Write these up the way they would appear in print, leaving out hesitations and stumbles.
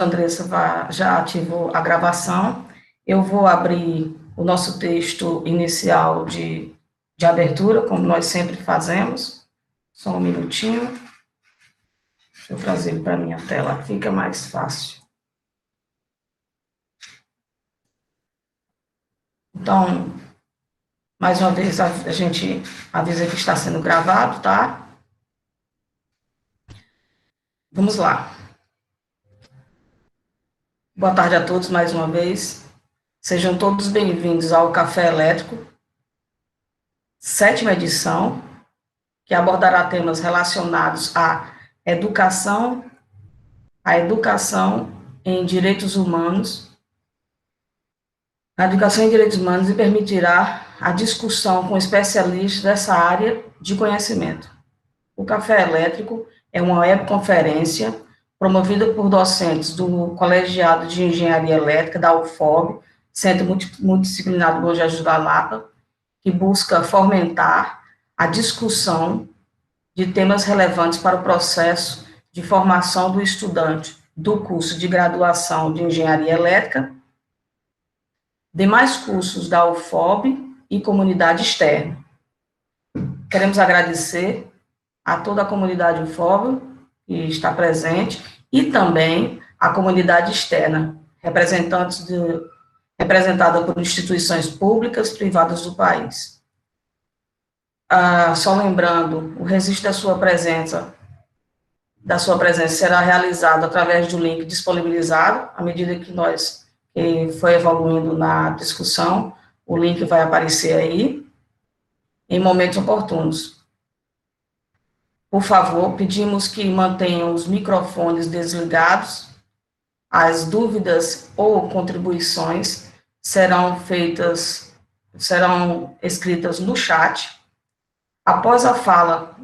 Andressa já ativou a gravação. Eu vou abrir o nosso texto inicial de abertura, como nós sempre fazemos. Só um minutinho. Deixa eu trazer ele para a minha tela, fica mais fácil. Então, mais uma vez, a gente avisa que está sendo gravado, tá? Vamos lá. Boa tarde a todos mais uma vez. Sejam todos bem-vindos ao Café Elétrico, 7ª edição, que abordará temas relacionados à educação em direitos humanos, e permitirá a discussão com especialistas dessa área de conhecimento. O Café Elétrico é uma webconferência promovida por docentes do Colegiado de Engenharia Elétrica da UFOB, Centro Multidisciplinar do Bom Jesus da Lapa, que busca fomentar a discussão de temas relevantes para o processo de formação do estudante do curso de graduação de Engenharia Elétrica, demais cursos da UFOB e comunidade externa. Queremos agradecer a toda a comunidade UFOB que está presente e também a comunidade externa, representada por instituições públicas, privadas do país. Só lembrando, o registro da sua presença será realizado através do link disponibilizado, à medida que foi evoluindo na discussão, o link vai aparecer aí, em momentos oportunos. Por favor, pedimos que mantenham os microfones desligados. As dúvidas ou contribuições serão escritas no chat. Após a fala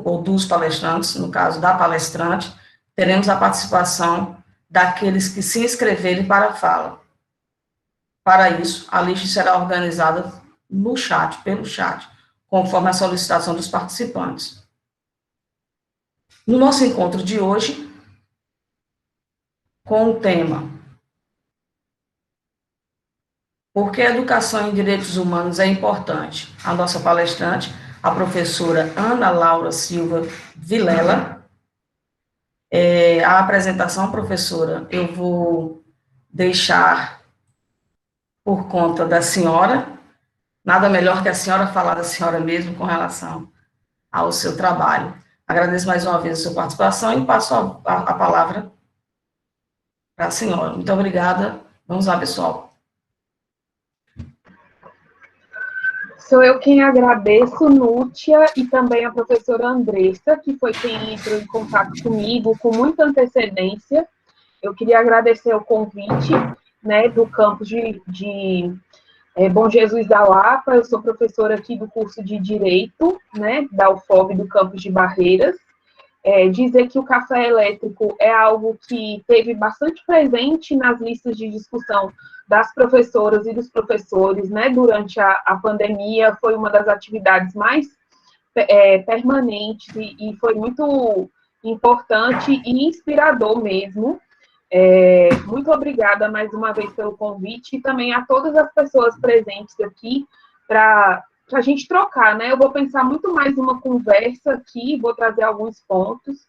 ou dos palestrantes, no caso da palestrante, teremos a participação daqueles que se inscreverem para a fala. Para isso, a lista será organizada no chat, pelo chat, conforme a solicitação dos participantes. No nosso encontro de hoje, com o tema Por que a educação em direitos humanos é importante? A nossa palestrante, a professora Ana Laura Silva Vilela. A apresentação, professora, eu vou deixar por conta da senhora. Nada melhor que a senhora falar da senhora mesmo com relação ao seu trabalho. Agradeço mais uma vez a sua participação e passo a palavra para a senhora. Muito obrigada. Vamos lá, pessoal. Sou eu quem agradeço, Nútia, e também a professora Andressa, que foi quem entrou em contato comigo com muita antecedência. Eu queria agradecer o convite, né, do campus de Bom Jesus da Lapa. Eu sou professora aqui do curso de Direito, né, da UFOB, do campus de Barreiras. Dizer que o café elétrico é algo que teve bastante presente nas listas de discussão das professoras e dos professores, né, durante a pandemia, foi uma das atividades mais permanentes e foi muito importante e inspirador mesmo. Muito obrigada mais uma vez pelo convite e também a todas as pessoas presentes aqui para a gente trocar, né? Eu vou pensar muito mais numa conversa aqui, vou trazer alguns pontos.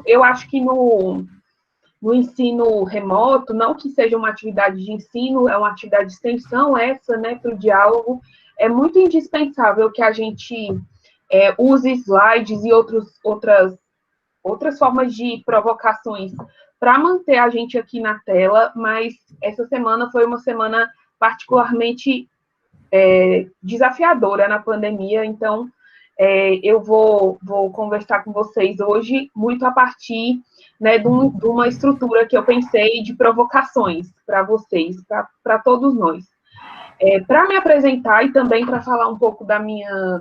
Eu acho que no ensino remoto, não que seja uma atividade de ensino, é uma atividade de extensão essa, né, para o diálogo, é muito indispensável que a gente use slides e outras formas de provocações para manter a gente aqui na tela, mas essa semana foi uma semana particularmente desafiadora na pandemia, então eu vou conversar com vocês hoje muito a partir, né, de uma estrutura que eu pensei de provocações para vocês, para todos nós. Para me apresentar e também para falar um pouco da minha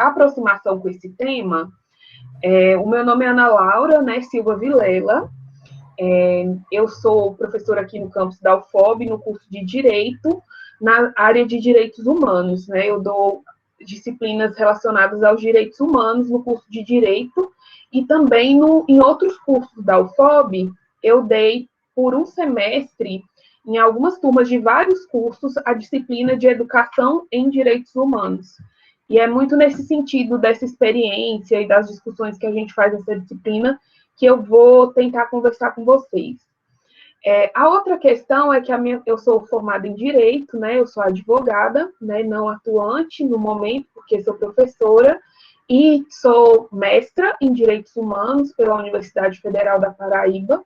aproximação com esse tema, o meu nome é Ana Laura, né, Silva Vilela. Eu sou professora aqui no campus da UFOB, no curso de Direito, na área de Direitos Humanos, né? Eu dou disciplinas relacionadas aos direitos humanos no curso de Direito e também em outros cursos da UFOB, eu dei por um semestre, em algumas turmas de vários cursos, a disciplina de Educação em Direitos Humanos. E é muito nesse sentido dessa experiência e das discussões que a gente faz nessa disciplina que eu vou tentar conversar com vocês. A outra questão é que eu sou formada em Direito, né? Eu sou advogada, né? Não atuante no momento, porque sou professora, e sou mestra em Direitos Humanos pela Universidade Federal da Paraíba,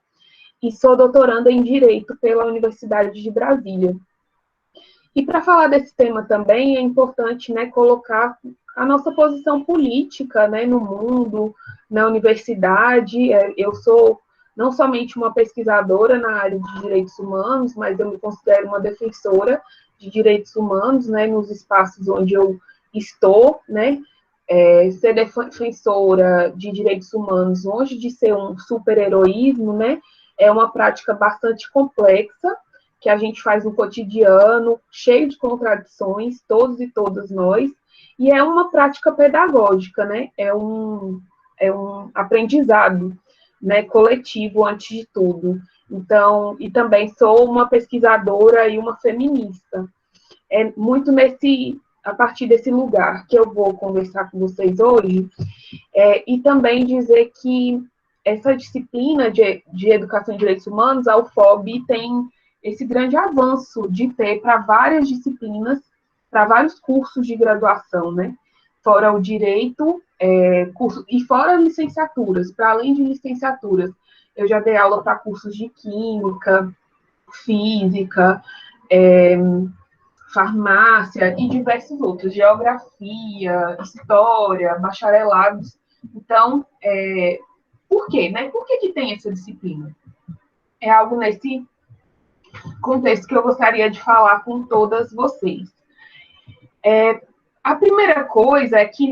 e sou doutoranda em Direito pela Universidade de Brasília. E para falar desse tema também, é importante, né, colocar a nossa posição política, né, no mundo, na universidade. Eu sou não somente uma pesquisadora na área de direitos humanos, mas eu me considero uma defensora de direitos humanos, né, nos espaços onde eu estou, né. Ser defensora de direitos humanos, longe de ser um super-heroísmo, né, é uma prática bastante complexa, que a gente faz no cotidiano, cheio de contradições, todos e todas nós, e é uma prática pedagógica, né? É um aprendizado, né, coletivo, antes de tudo. Então, e também sou uma pesquisadora e uma feminista. É muito a partir desse lugar que eu vou conversar com vocês hoje, e também dizer que essa disciplina de Educação em Direitos Humanos, a UFOB, tem esse grande avanço de ter para várias disciplinas, para vários cursos de graduação, né? Fora o direito, curso, e fora licenciaturas, para além de licenciaturas. Eu já dei aula para cursos de química, física, farmácia e diversos outros, geografia, história, bacharelados. Então, por quê, né? Por que tem essa disciplina? É algo nesse contexto que eu gostaria de falar com todas vocês. A primeira coisa é que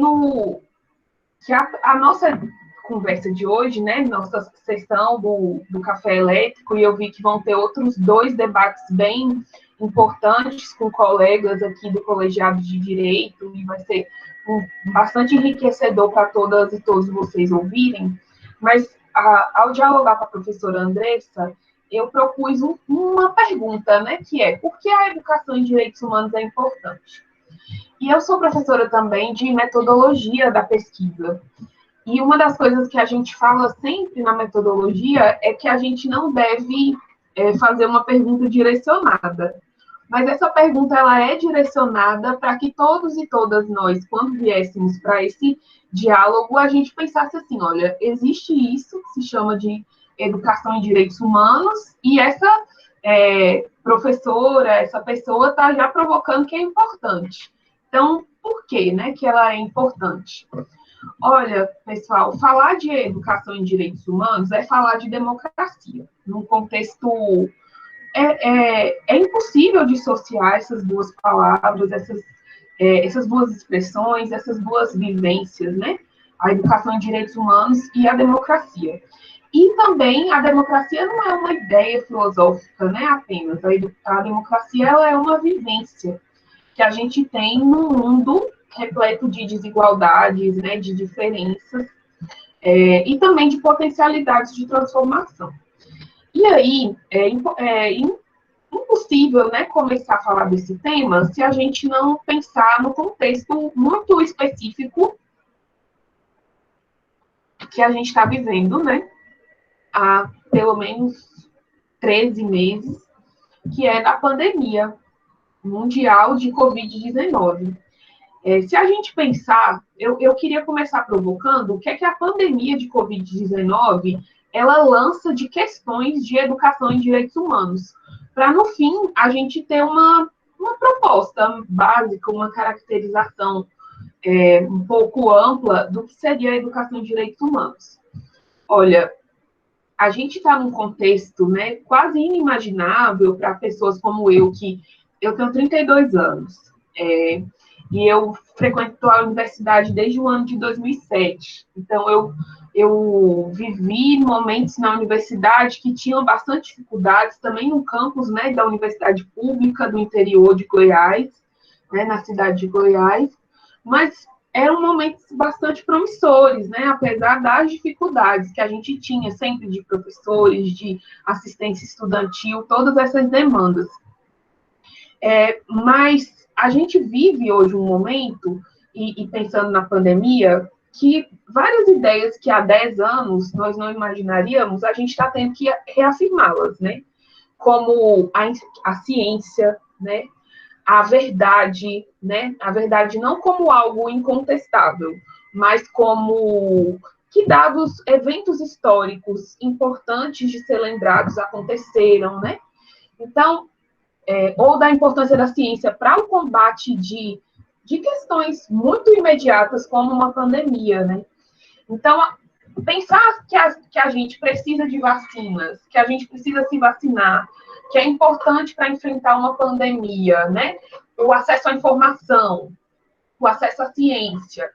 a nossa conversa de hoje, né, nossa sessão do Café Elétrico, e eu vi que vão ter outros 2 debates bem importantes com colegas aqui do Colegiado de Direito, e vai ser bastante enriquecedor para todas e todos vocês ouvirem, mas ao dialogar com a professora Andressa, eu propus uma pergunta, né, que é: por que a educação em direitos humanos é importante? E eu sou professora também de metodologia da pesquisa. E uma das coisas que a gente fala sempre na metodologia é que a gente não deve fazer uma pergunta direcionada. Mas essa pergunta ela é direcionada para que todos e todas nós, quando viéssemos para esse diálogo, a gente pensasse assim: olha, existe isso que se chama de educação em direitos humanos, e essa professora, essa pessoa está já provocando que é importante. Então, por que, né, que ela é importante? Olha, pessoal, falar de educação em direitos humanos é falar de democracia, num contexto... É impossível dissociar essas duas palavras, essas duas expressões, essas duas vivências, né? A educação em direitos humanos e a democracia. E também a democracia não é uma ideia filosófica, né, apenas. A democracia ela é uma vivência que a gente tem num mundo repleto de desigualdades, né, de diferenças, e também de potencialidades de transformação. E aí, é impossível, né, começar a falar desse tema se a gente não pensar no contexto muito específico que a gente está vivendo, né, há pelo menos 13 meses, que é da pandemia mundial de Covid-19. Se a gente pensar, eu queria começar provocando o que é que a pandemia de Covid-19 ela lança de questões de educação em direitos humanos, para, no fim, a gente ter uma proposta básica, uma caracterização um pouco ampla do que seria a educação em direitos humanos. Olha, a gente está num contexto, né, quase inimaginável para pessoas como eu, que eu tenho 32 anos, e eu frequento a universidade desde o ano de 2007. Então, eu vivi momentos na universidade que tinham bastante dificuldades, também no campus, né, da Universidade Pública do interior de Goiás, né, na cidade de Goiás, mas eram momentos bastante promissores, né? Apesar das dificuldades que a gente tinha sempre de professores, de assistência estudantil, todas essas demandas. Mas a gente vive hoje um momento, e pensando na pandemia, que várias ideias que há 10 anos nós não imaginaríamos, a gente está tendo que reafirmá-las, né? Como a ciência, né? A verdade, né? A verdade não como algo incontestável, mas como que dados, eventos históricos importantes de ser lembrados aconteceram, né? Então, ou da importância da ciência para o combate de questões muito imediatas, como uma pandemia, né? Então, pensar que a gente precisa de vacinas, que a gente precisa se vacinar, que é importante para enfrentar uma pandemia, né? O acesso à informação, o acesso à ciência,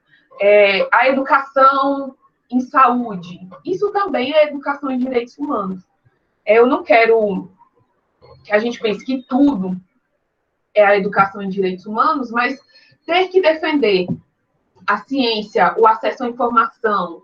a educação em saúde. Isso também é educação em direitos humanos. Eu não quero que a gente pense que tudo é a educação em direitos humanos, mas ter que defender a ciência, o acesso à informação,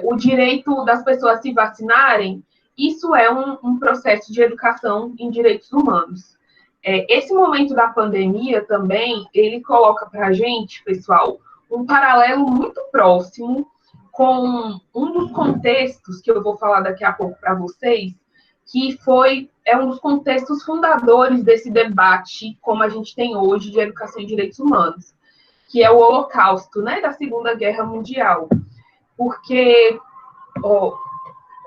o direito das pessoas se vacinarem, isso é um processo de educação em direitos humanos. Esse momento da pandemia também, ele coloca para a gente, pessoal, um paralelo muito próximo com um dos contextos que eu vou falar daqui a pouco para vocês, que é um dos contextos fundadores desse debate, como a gente tem hoje, de educação em direitos humanos, que é o Holocausto, né, da Segunda Guerra Mundial. Porque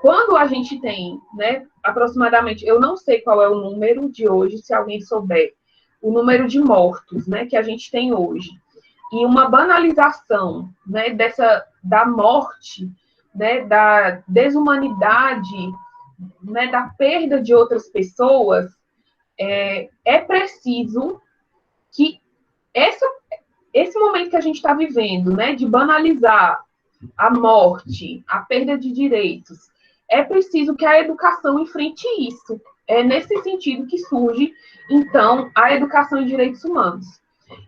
quando a gente tem, né, aproximadamente, eu não sei qual é o número de hoje, se alguém souber, o número de mortos, né, que a gente tem hoje, e uma banalização, né, da morte, né, da desumanidade, né, da perda de outras pessoas, é preciso que esse momento que a gente está vivendo, né, de banalizar a morte, a perda de direitos, é preciso que a educação enfrente isso. É nesse sentido que surge, então, a educação em direitos humanos.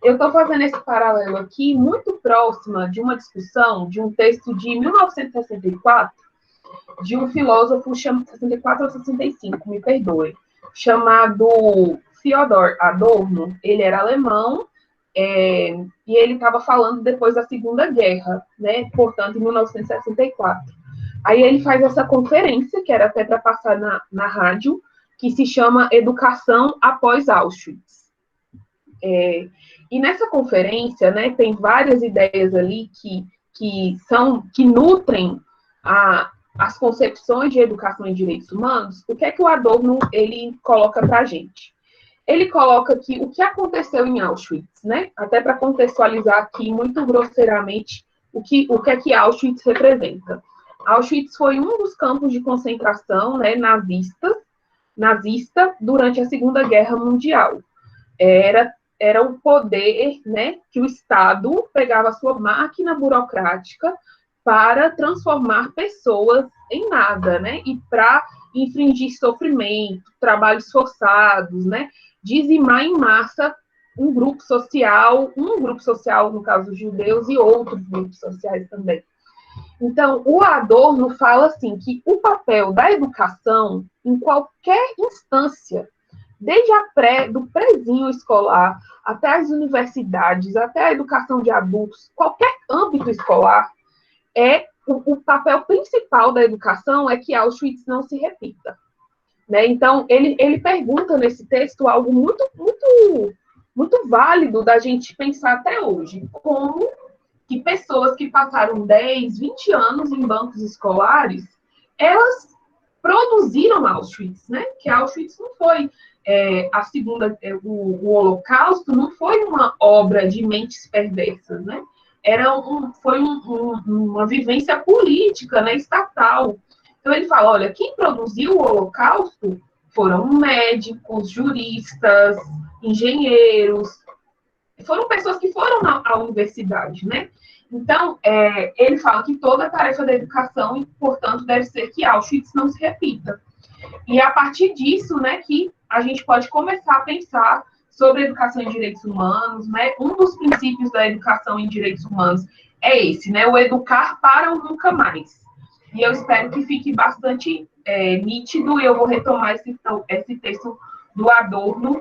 Eu estou fazendo esse paralelo aqui muito próxima de uma discussão de um texto de 1964, de um filósofo, 64 ou 65, me perdoe, chamado Theodor Adorno. Ele era alemão, e ele estava falando depois da Segunda Guerra, né? Portanto, em 1964. Aí ele faz essa conferência, que era até para passar na rádio, que se chama Educação após Auschwitz. E nessa conferência, né, tem várias ideias ali que nutrem as concepções de educação em direitos humanos. O que é que o Adorno ele coloca para a gente? Ele coloca que o que aconteceu em Auschwitz, né? Até para contextualizar aqui muito grosseiramente o que é que Auschwitz representa. Auschwitz foi um dos campos de concentração, né, nazista durante a Segunda Guerra Mundial. Era o poder, né, que o Estado pegava a sua máquina burocrática para transformar pessoas em nada, né? E para infringir sofrimento, trabalhos forçados, né? Dizimar em massa um grupo social, no caso dos judeus, e outros grupos sociais também. Então, o Adorno fala assim, que o papel da educação, em qualquer instância, desde do prézinho escolar, até as universidades, até a educação de adultos, qualquer âmbito escolar, o papel principal da educação é que Auschwitz não se repita. Né? Então, ele pergunta nesse texto algo muito, muito, muito válido da gente pensar até hoje. Como que pessoas que passaram 10, 20 anos em bancos escolares, elas produziram Auschwitz, né? Que Auschwitz não foi o Holocausto não foi uma obra de mentes perversas, né? Foi uma vivência política, né, estatal. Então ele fala, olha, quem produziu o Holocausto foram médicos, juristas, engenheiros, foram pessoas que foram à universidade, né? Então, ele fala que toda a tarefa da educação, portanto, deve ser que Auschwitz não se repita. E a partir disso, né, que a gente pode começar a pensar sobre educação em direitos humanos, né? Um dos princípios da educação em direitos humanos é esse, né? O educar para o nunca mais. E eu espero que fique bastante nítido, e eu vou retomar esse texto do Adorno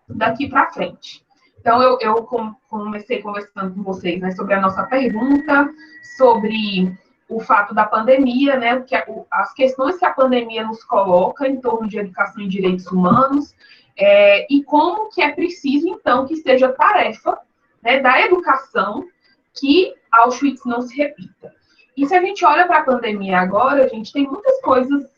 daqui para frente. Então, eu comecei conversando com vocês, né, sobre a nossa pergunta, sobre o fato da pandemia, né, as questões que a pandemia nos coloca em torno de educação e direitos humanos, e como que é preciso, então, que seja tarefa, né, da educação que Auschwitz não se repita. E se a gente olha para a pandemia agora, a gente tem muitas coisas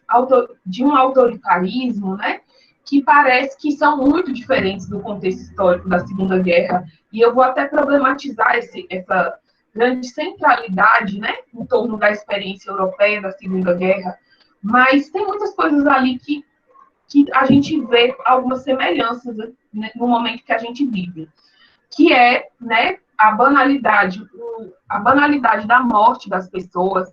de um autoritarismo, né, que parece que são muito diferentes do contexto histórico da Segunda Guerra, e eu vou até problematizar essa grande centralidade, né, em torno da experiência europeia da Segunda Guerra, mas tem muitas coisas ali que a gente vê algumas semelhanças, né, no momento que a gente vive, que é, né, a banalidade da morte das pessoas,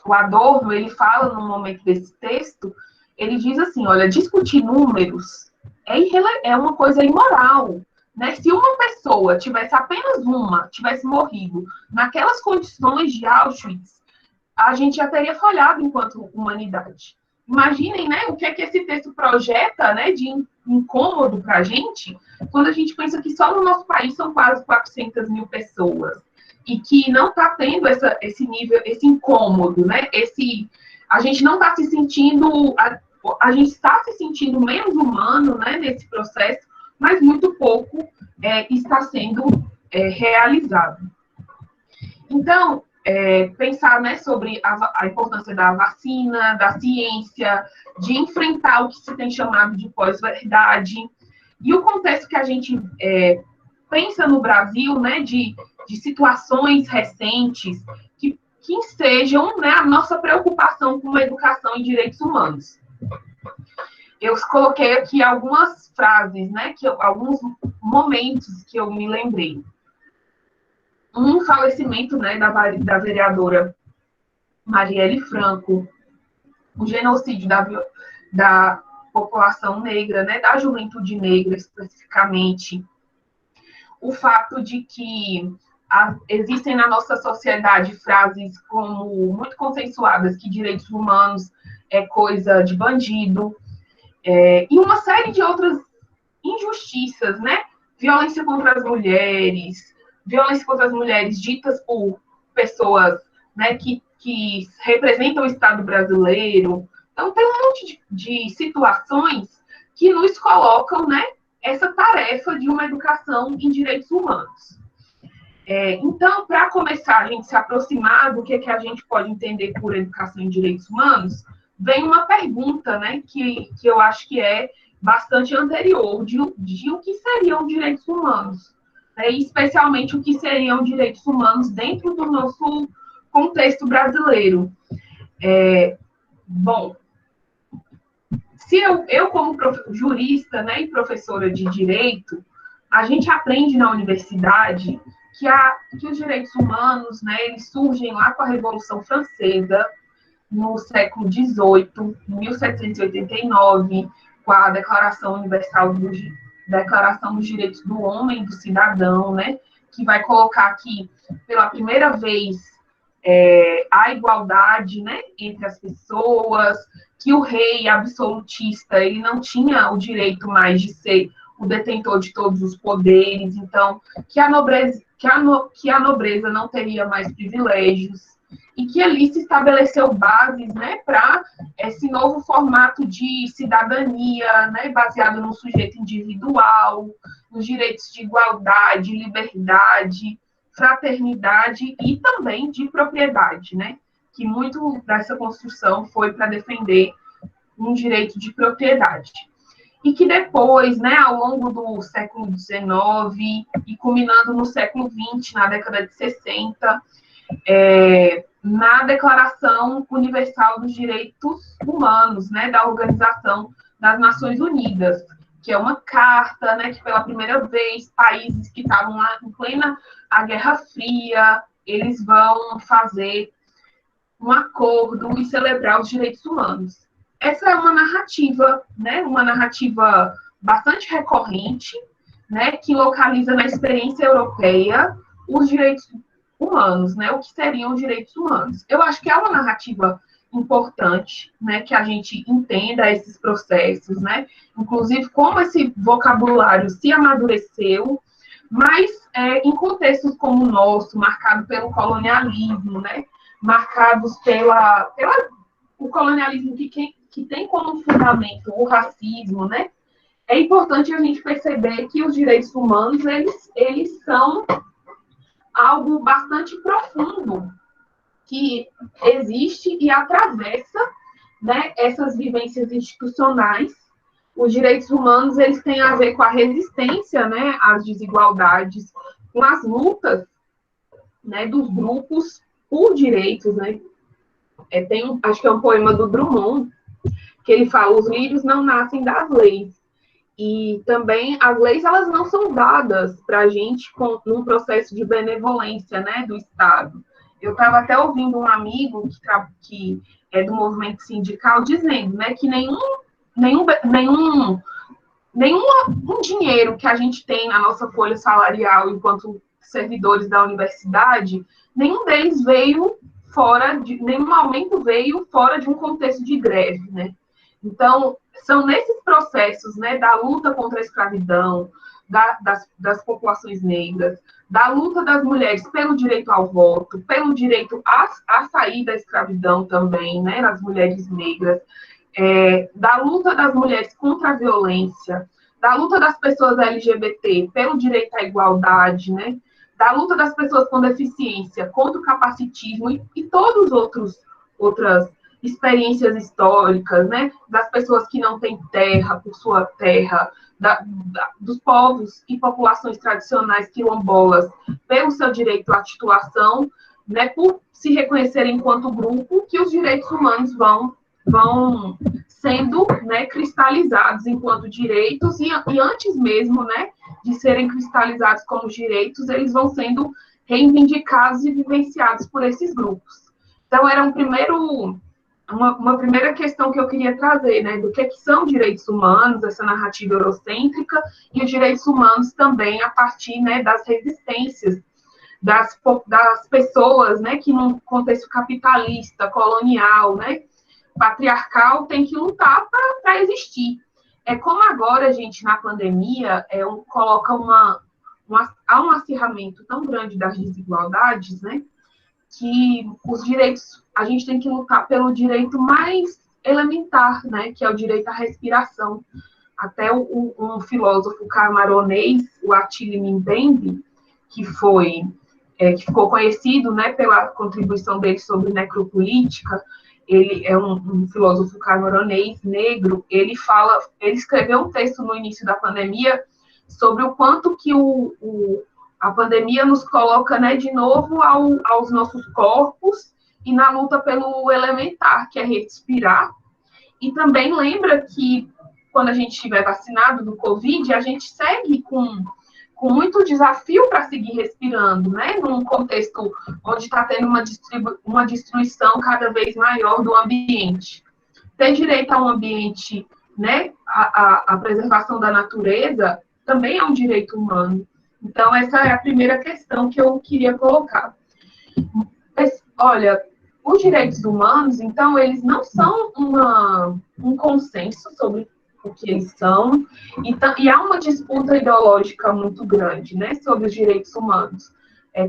o Adorno, ele fala no momento desse texto, ele diz assim, olha, discutir números é uma coisa imoral, né? Se uma pessoa tivesse morrido naquelas condições de Auschwitz, a gente já teria falhado enquanto humanidade. Imaginem, né, o que é que esse texto projeta, né, de incômodo para a gente, quando a gente pensa que só no nosso país são quase 400 mil pessoas, e que não está tendo esse nível, esse incômodo, né, a gente não está se sentindo, a gente está se sentindo menos humano, né, nesse processo, mas muito pouco está sendo realizado. Então, pensar, né, sobre a importância da vacina, da ciência, de enfrentar o que se tem chamado de pós-verdade, e o contexto que a gente pensa no Brasil, né, de situações recentes que estejam, né, a nossa preocupação com a educação em direitos humanos. Eu coloquei aqui algumas frases, né, alguns momentos que eu me lembrei. Um falecimento, né, da vereadora Marielle Franco, o genocídio da população negra, né, da juventude negra especificamente, o fato de que existem na nossa sociedade frases como muito consensuadas que direitos humanos é coisa de bandido, e uma série de outras injustiças, né? Violência contra as mulheres ditas por pessoas, né, que representam o Estado brasileiro. Então, tem um monte de situações que nos colocam, né, essa tarefa de uma educação em direitos humanos. Então, para começar a gente se aproximar do que a gente pode entender por educação em direitos humanos, vem uma pergunta, né, que eu acho que é bastante anterior de o que seriam direitos humanos, né, e especialmente o que seriam direitos humanos dentro do nosso contexto brasileiro. Bom, se eu como jurista, né, e professora de direito, a gente aprende na universidade que os direitos humanos, né, eles surgem lá com a Revolução Francesa, no século XVIII, em 1789, com a Declaração dos Direitos do Homem e do Cidadão, né, que vai colocar aqui, pela primeira vez, a igualdade, né, entre as pessoas, que o rei absolutista ele não tinha o direito mais de ser o detentor de todos os poderes, então, que a nobreza não teria mais privilégios, e que ali se estabeleceu bases, né, para esse novo formato de cidadania, né, baseado no sujeito individual, nos direitos de igualdade, liberdade, fraternidade e também de propriedade, né, que muito dessa construção foi para defender um direito de propriedade. E que depois, né, ao longo do século XIX e culminando no século XX, na década de 60, na Declaração Universal dos Direitos Humanos, né, da Organização das Nações Unidas, que é uma carta, né, que pela primeira vez países que estavam lá em plena a Guerra Fria, eles vão fazer um acordo e celebrar os direitos humanos. essa é uma narrativa, né? Uma narrativa bastante recorrente, né? Que localiza na experiência europeia os direitos humanos, né? O que seriam os direitos humanos. Eu acho que é uma narrativa importante, né? Que a gente entenda esses processos, né? Inclusive como esse vocabulário se amadureceu, mas em contextos como o nosso, marcado pelo colonialismo, né? Marcados pela o colonialismo que tem como fundamento o racismo, né? É importante a gente perceber que os direitos humanos, eles são algo bastante profundo, que existe e atravessa, né, essas vivências institucionais. Os direitos humanos, eles têm a ver com a resistência, né, às desigualdades, com as lutas, né, dos grupos por direitos, né? Acho que é um poema do Drummond, que ele fala: os lírios não nascem das leis. E também as leis, elas não são dadas para a gente num processo de benevolência, né, do Estado. Eu estava até ouvindo um amigo que é do movimento sindical dizendo, né, que nenhum um dinheiro que a gente tem na nossa folha salarial enquanto servidores da universidade, nenhum deles veio nenhum aumento veio fora de um contexto de greve, né? Então, são nesses processos, né, da luta contra a escravidão, das populações negras, da luta das mulheres pelo direito ao voto, pelo direito a sair da escravidão também, né, das mulheres negras, da luta das mulheres contra a violência, da luta das pessoas LGBT pelo direito à igualdade, né, da luta das pessoas com deficiência contra o capacitismo e todos outras experiências históricas, né, das pessoas que não têm terra por sua terra, dos povos e populações tradicionais quilombolas pelo seu direito à titulação, né, por se reconhecerem enquanto grupo, que os direitos humanos vão sendo, né, cristalizados enquanto direitos e antes mesmo, né, de serem cristalizados como direitos, eles vão sendo reivindicados e vivenciados por esses grupos. Então, era uma primeira questão que eu queria trazer, né, do que são direitos humanos, essa narrativa eurocêntrica, e os direitos humanos também a partir, né, das resistências das pessoas, né, que num contexto capitalista, colonial, né, patriarcal, tem que lutar para existir. É como agora, gente, na pandemia, coloca há um acirramento tão grande das desigualdades, né, que os direitos, a gente tem que lutar pelo direito mais elementar, né, que é o direito à respiração. Até um filósofo camaronês, o Attila Mbembe, que ficou conhecido, né, pela contribuição dele sobre necropolítica, ele é um filósofo camaronês negro, ele escreveu um texto no início da pandemia sobre o quanto que a pandemia nos coloca, né, de novo aos nossos corpos e na luta pelo elementar, que é respirar. E também lembra que quando a gente estiver vacinado do Covid, a gente segue com muito desafio para seguir respirando, né? Num contexto onde está tendo uma destruição cada vez maior do ambiente. Ter direito a um ambiente, né? A preservação da natureza também é um direito humano. Então, essa é a primeira questão que eu queria colocar. Mas, olha, os direitos humanos, então, eles não são um consenso sobre o que eles são, e há uma disputa ideológica muito grande, né, sobre os direitos humanos.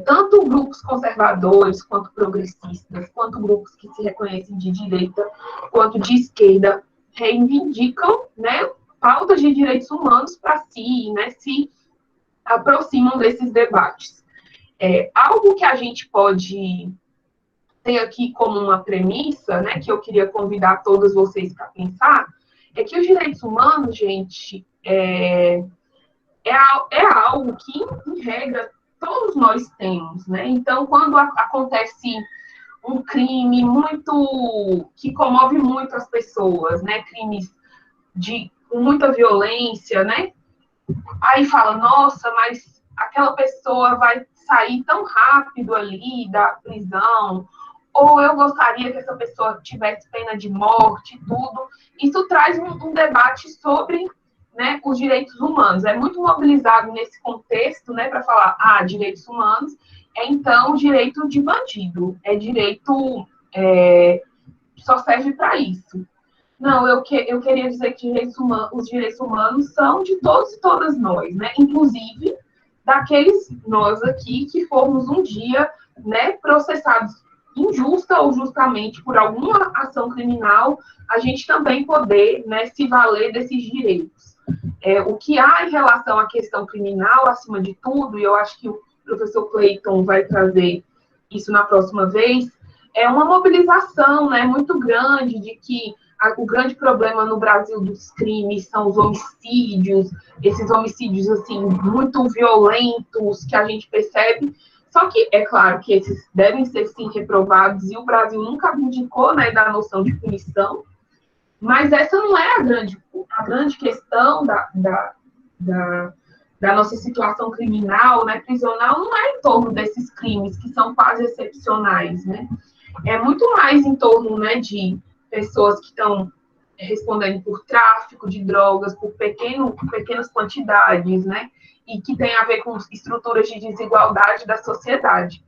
Tanto grupos conservadores, quanto progressistas, quanto grupos que se reconhecem de direita, quanto de esquerda, reivindicam, né, pautas de direitos humanos para si, né, se aproximam desses debates. Algo que a gente pode ter aqui como uma premissa, né, que eu queria convidar todos vocês para pensar, é que os direitos humanos, gente, é algo que, em regra, todos nós temos, né? Então, quando acontece um crime que comove muito as pessoas, né? Crimes com muita violência, né? Aí fala, nossa, mas aquela pessoa vai sair tão rápido ali da prisão, ou eu gostaria que essa pessoa tivesse pena de morte, tudo. Isso traz um debate sobre, né, os direitos humanos. É muito mobilizado nesse contexto, né, para falar, direitos humanos, então direito de bandido, direito, só serve para isso. Não, eu queria dizer que os direitos humanos são de todos e todas nós, né? Inclusive daqueles nós aqui que fomos um dia, né, processados injusta ou justamente por alguma ação criminal, a gente também poder, né, se valer desses direitos. O que há em relação à questão criminal, acima de tudo, e eu acho que o professor Clayton vai trazer isso na próxima vez, é uma mobilização, né, muito grande de que o grande problema no Brasil dos crimes são os homicídios, esses homicídios, assim, muito violentos que a gente percebe. Só que, é claro que esses devem ser, sim, reprovados, e o Brasil nunca abdicou, né, da noção de punição, mas essa não é a grande questão da nossa situação criminal, né, prisional, não é em torno desses crimes que são quase excepcionais, né? É muito mais em torno, né, de pessoas que estão respondendo por tráfico de drogas, por pequenas quantidades, né, e que tem a ver com estruturas de desigualdade da sociedade.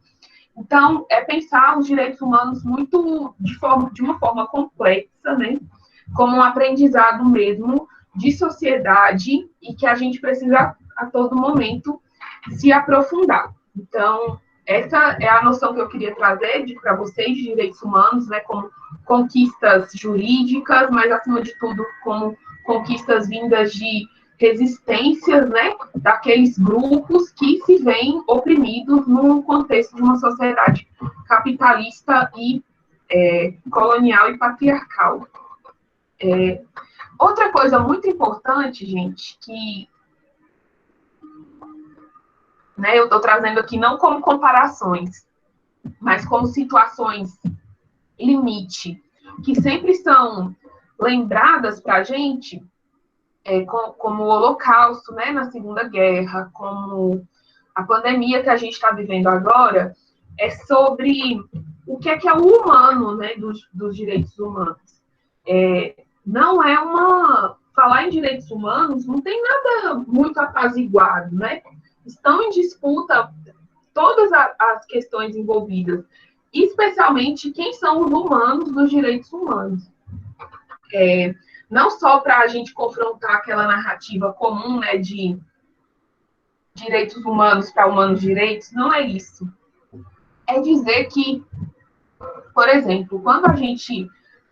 Então, é pensar os direitos humanos muito de uma forma complexa, né, como um aprendizado mesmo de sociedade e que a gente precisa, a todo momento, se aprofundar. Então, essa é a noção que eu queria trazer para vocês de direitos humanos, né, como conquistas jurídicas, mas, acima de tudo, como conquistas vindas de resistências, né, daqueles grupos que se veem oprimidos no contexto de uma sociedade capitalista e colonial e patriarcal. Outra coisa muito importante, gente, que, né, eu estou trazendo aqui não como comparações, mas como situações limite, que sempre são lembradas para a gente, como o Holocausto, né, na Segunda Guerra, como a pandemia que a gente está vivendo agora, é sobre o que é o humano, né, dos direitos humanos. Não é uma... Falar em direitos humanos não tem nada muito apaziguado, né? Estão em disputa todas as questões envolvidas, especialmente quem são os humanos dos direitos humanos. Não só para a gente confrontar aquela narrativa comum, né, de direitos humanos para humanos direitos, não é isso. É dizer que, por exemplo, quando a gente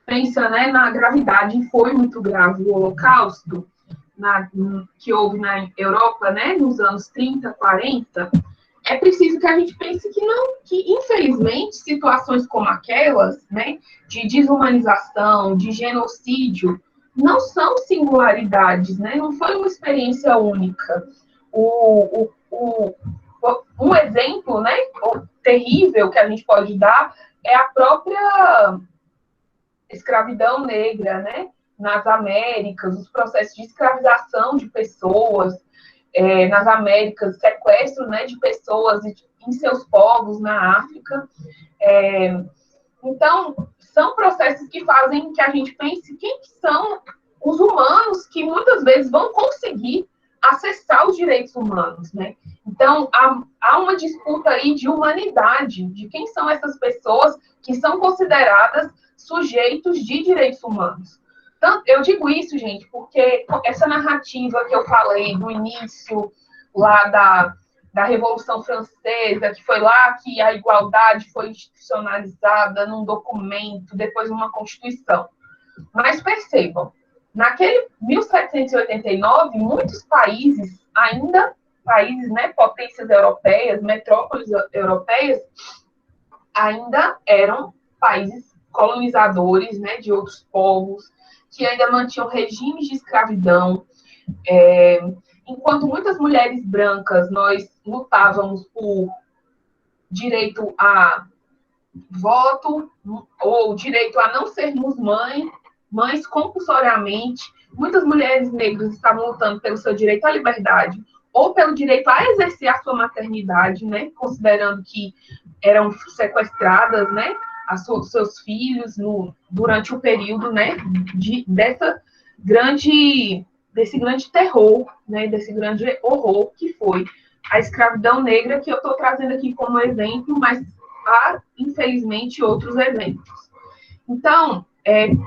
pensa, né, na gravidade, foi muito grave o Holocausto, que houve na Europa, né, nos anos 30, 40, é preciso que a gente pense que infelizmente, situações como aquelas, né, de desumanização, de genocídio, não são singularidades, né, não foi uma experiência única. Um exemplo, né, terrível que a gente pode dar é a própria escravidão negra, né, nas Américas, os processos de escravização de pessoas nas Américas, sequestro, né, de pessoas em seus povos na África. Então, são processos que fazem que a gente pense quem são os humanos que muitas vezes vão conseguir acessar os direitos humanos, né? Então, há uma disputa aí de humanidade, de quem são essas pessoas que são consideradas sujeitos de direitos humanos. Então, eu digo isso, gente, porque essa narrativa que eu falei no início, lá da Revolução Francesa, que foi lá que a igualdade foi institucionalizada num documento, depois numa Constituição. Mas percebam, naquele 1789, muitos países, né, potências europeias, metrópoles europeias, ainda eram países colonizadores, né, de outros povos, que ainda mantinham regimes de escravidão. Enquanto muitas mulheres brancas, nós lutávamos por direito a voto, ou direito a não sermos mães compulsoriamente, muitas mulheres negras estavam lutando pelo seu direito à liberdade, ou pelo direito a exercer a sua maternidade, né, considerando que eram sequestradas, né, seus filhos durante o período, né, desse grande terror, né, desse grande horror que foi a escravidão negra, que eu estou trazendo aqui como exemplo, mas há, infelizmente, outros exemplos. Então,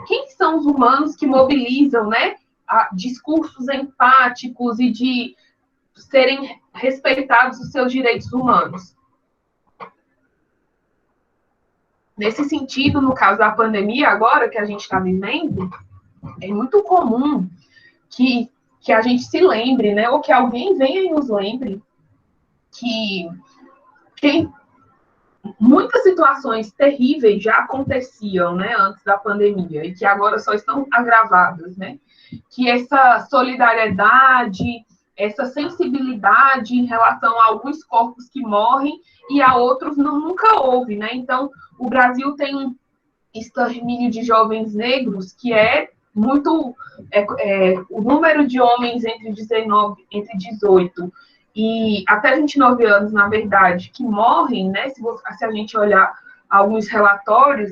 quem são os humanos que mobilizam, né, discursos empáticos e de serem respeitados os seus direitos humanos? Nesse sentido, no caso da pandemia agora que a gente está vivendo, é muito comum que a gente se lembre, né, ou que alguém venha e nos lembre que muitas situações terríveis já aconteciam, né, antes da pandemia e que agora só estão agravadas, né? Que essa solidariedade, essa sensibilidade em relação a alguns corpos que morrem e a outros nunca houve, né? Então, o Brasil tem um extermínio de jovens negros que é muito... o número de homens entre 18 e até 29 anos, na verdade, que morrem, né? Se a gente olhar alguns relatórios,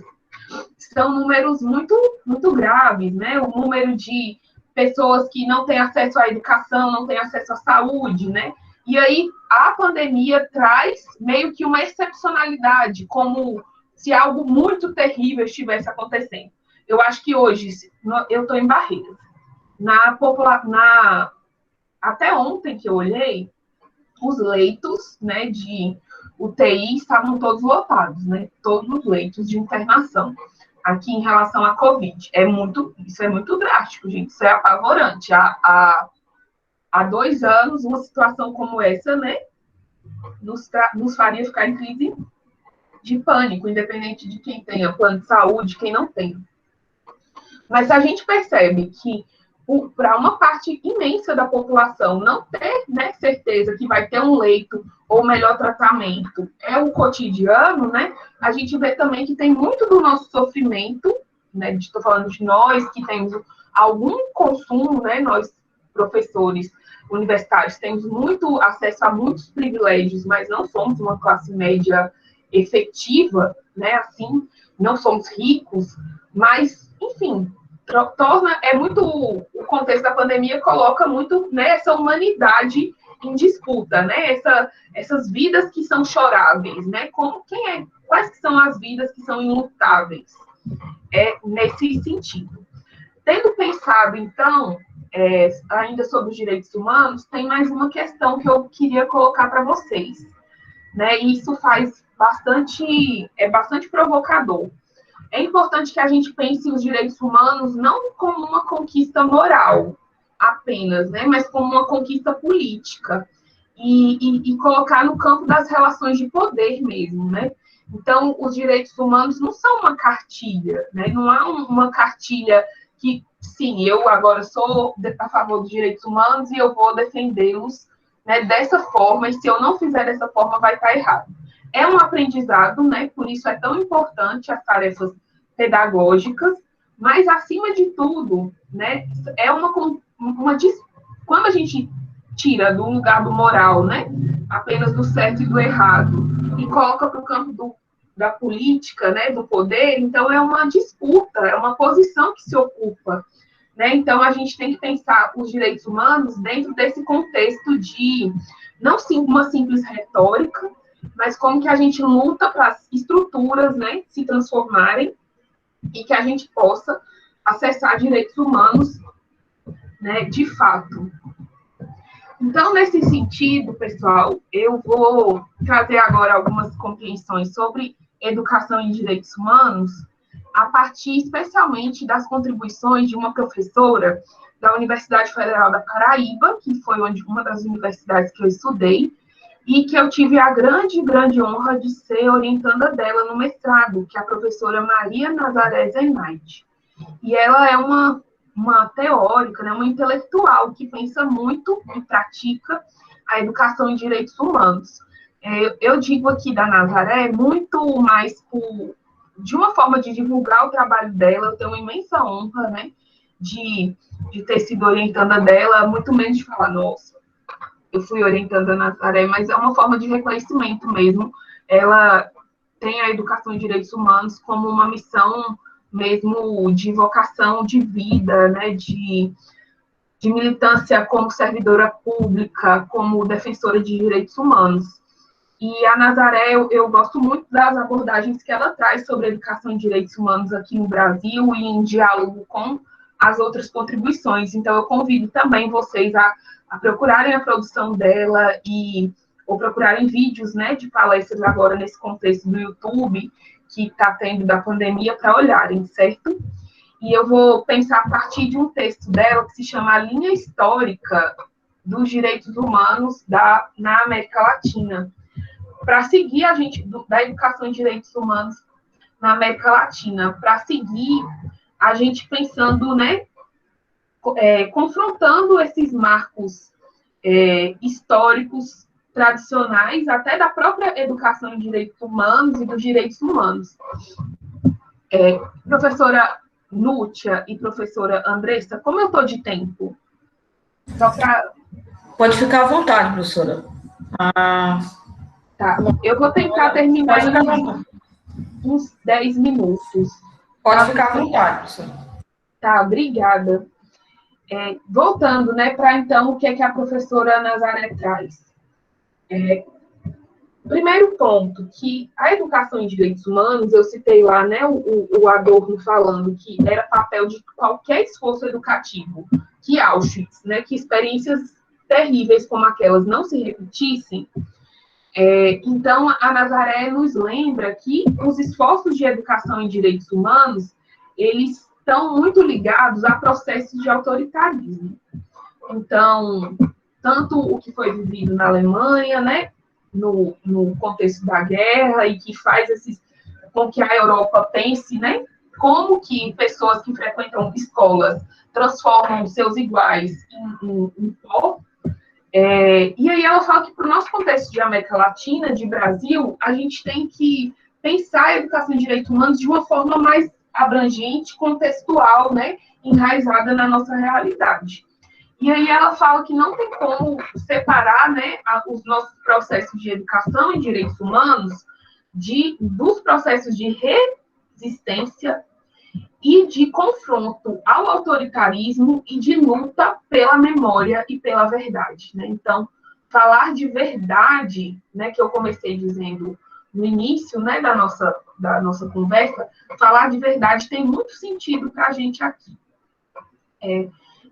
são números muito, muito graves, né? O número de pessoas que não têm acesso à educação, não têm acesso à saúde, né? E aí a pandemia traz meio que uma excepcionalidade, como se algo muito terrível estivesse acontecendo. Eu acho que hoje, eu estou em Barreiras, até ontem que eu olhei, os leitos, né, de UTI estavam todos lotados, né? Todos os leitos de internação. Aqui em relação à Covid. Isso é muito drástico, gente. Isso é apavorante. Há 2 anos, uma situação como essa, né, nos faria ficar em crise de pânico, independente de quem tenha plano de saúde, quem não tem. Mas a gente percebe que para uma parte imensa da população não ter, né, certeza que vai ter um leito ou melhor tratamento é o cotidiano, né? A gente vê também que tem muito do nosso sofrimento, né? Estou falando de nós que temos algum consumo, né? Nós, professores universitários, temos muito acesso a muitos privilégios, mas não somos uma classe média efetiva, né? Assim, não somos ricos, mas, enfim, o contexto da pandemia coloca muito, né, essa humanidade em disputa, né, essas vidas que são choráveis, né, quais que são as vidas que são imutáveis, nesse sentido. Tendo pensado, então, ainda sobre os direitos humanos, tem mais uma questão que eu queria colocar para vocês, né, e isso é bastante provocador. É importante que a gente pense os direitos humanos não como uma conquista moral apenas, né, mas como uma conquista política e colocar no campo das relações de poder mesmo, né? Então, os direitos humanos não são uma cartilha, né? Não há uma cartilha que, sim, eu agora sou a favor dos direitos humanos e eu vou defendê-los, né, dessa forma, e se eu não fizer dessa forma, vai estar errado. É um aprendizado, né? Por isso é tão importante as tarefas pedagógicas, mas, acima de tudo, né, quando a gente tira do lugar do moral, né, apenas do certo e do errado, e coloca para o campo da política, né, do poder, então é uma disputa, é uma posição que se ocupa, né? Então a gente tem que pensar os direitos humanos dentro desse contexto de não uma simples retórica, mas como que a gente luta para as estruturas, né, se transformarem e que a gente possa acessar direitos humanos, né, de fato. Então, nesse sentido, pessoal, eu vou trazer agora algumas compreensões sobre educação em direitos humanos, a partir especialmente das contribuições de uma professora da Universidade Federal da Paraíba, que foi uma das universidades que eu estudei, e que eu tive a grande, grande honra de ser orientanda dela no mestrado, que é a professora Maria Nazaré Zenaide. E ela é uma teórica, né, uma intelectual que pensa muito e pratica a educação em direitos humanos. Eu digo aqui da Nazaré muito mais de uma forma de divulgar o trabalho dela. Eu tenho uma imensa honra, né, de ter sido orientanda dela, muito menos de falar, nossa, eu fui orientando a Nazaré, mas é uma forma de reconhecimento mesmo. Ela tem a educação em direitos humanos como uma missão mesmo de vocação de vida, né, de militância como servidora pública, como defensora de direitos humanos. E a Nazaré, eu gosto muito das abordagens que ela traz sobre a educação em direitos humanos aqui no Brasil e em diálogo com as outras contribuições. Então, eu convido também vocês a procurarem a produção dela ou procurarem vídeos, né, de palestras agora nesse contexto do YouTube, que está tendo da pandemia, para olharem, certo? E eu vou pensar a partir de um texto dela que se chama A Linha Histórica dos Direitos Humanos na América Latina, para seguir a gente, da educação em direitos humanos na América Latina, para seguir a gente pensando, né, confrontando esses marcos históricos tradicionais, até da própria educação em direitos humanos e dos direitos humanos. Professora Nútia e professora Andressa, como eu estou de tempo? Só para... Pode ficar à vontade, professora. Tá, eu vou tentar terminar em uns 10 minutos. Pode ficar à vontade, professora. Tá, obrigada. Voltando, né, para então o que é que a professora Nazaré traz. Primeiro ponto, que a educação em direitos humanos, eu citei lá, né, o Adorno falando que era papel de qualquer esforço educativo, que Auschwitz, né, que experiências terríveis como aquelas não se repetissem. Então, a Nazaré nos lembra que os esforços de educação em direitos humanos, eles estão muito ligados a processos de autoritarismo. Então, tanto o que foi vivido na Alemanha, né, no contexto da guerra, e que faz com que a Europa pense, né, como que pessoas que frequentam escolas transformam seus iguais em pó. E aí ela fala que para o nosso contexto de América Latina, de Brasil, a gente tem que pensar a educação em direitos humanos de uma forma mais abrangente, contextual, né, enraizada na nossa realidade. E aí ela fala que não tem como separar, né, os nossos processos de educação em direitos humanos dos processos de resistência e de confronto ao autoritarismo e de luta pela memória e pela verdade, né? Então, falar de verdade, né, que eu comecei dizendo no início, né, da nossa conversa, falar de verdade tem muito sentido para a gente aqui.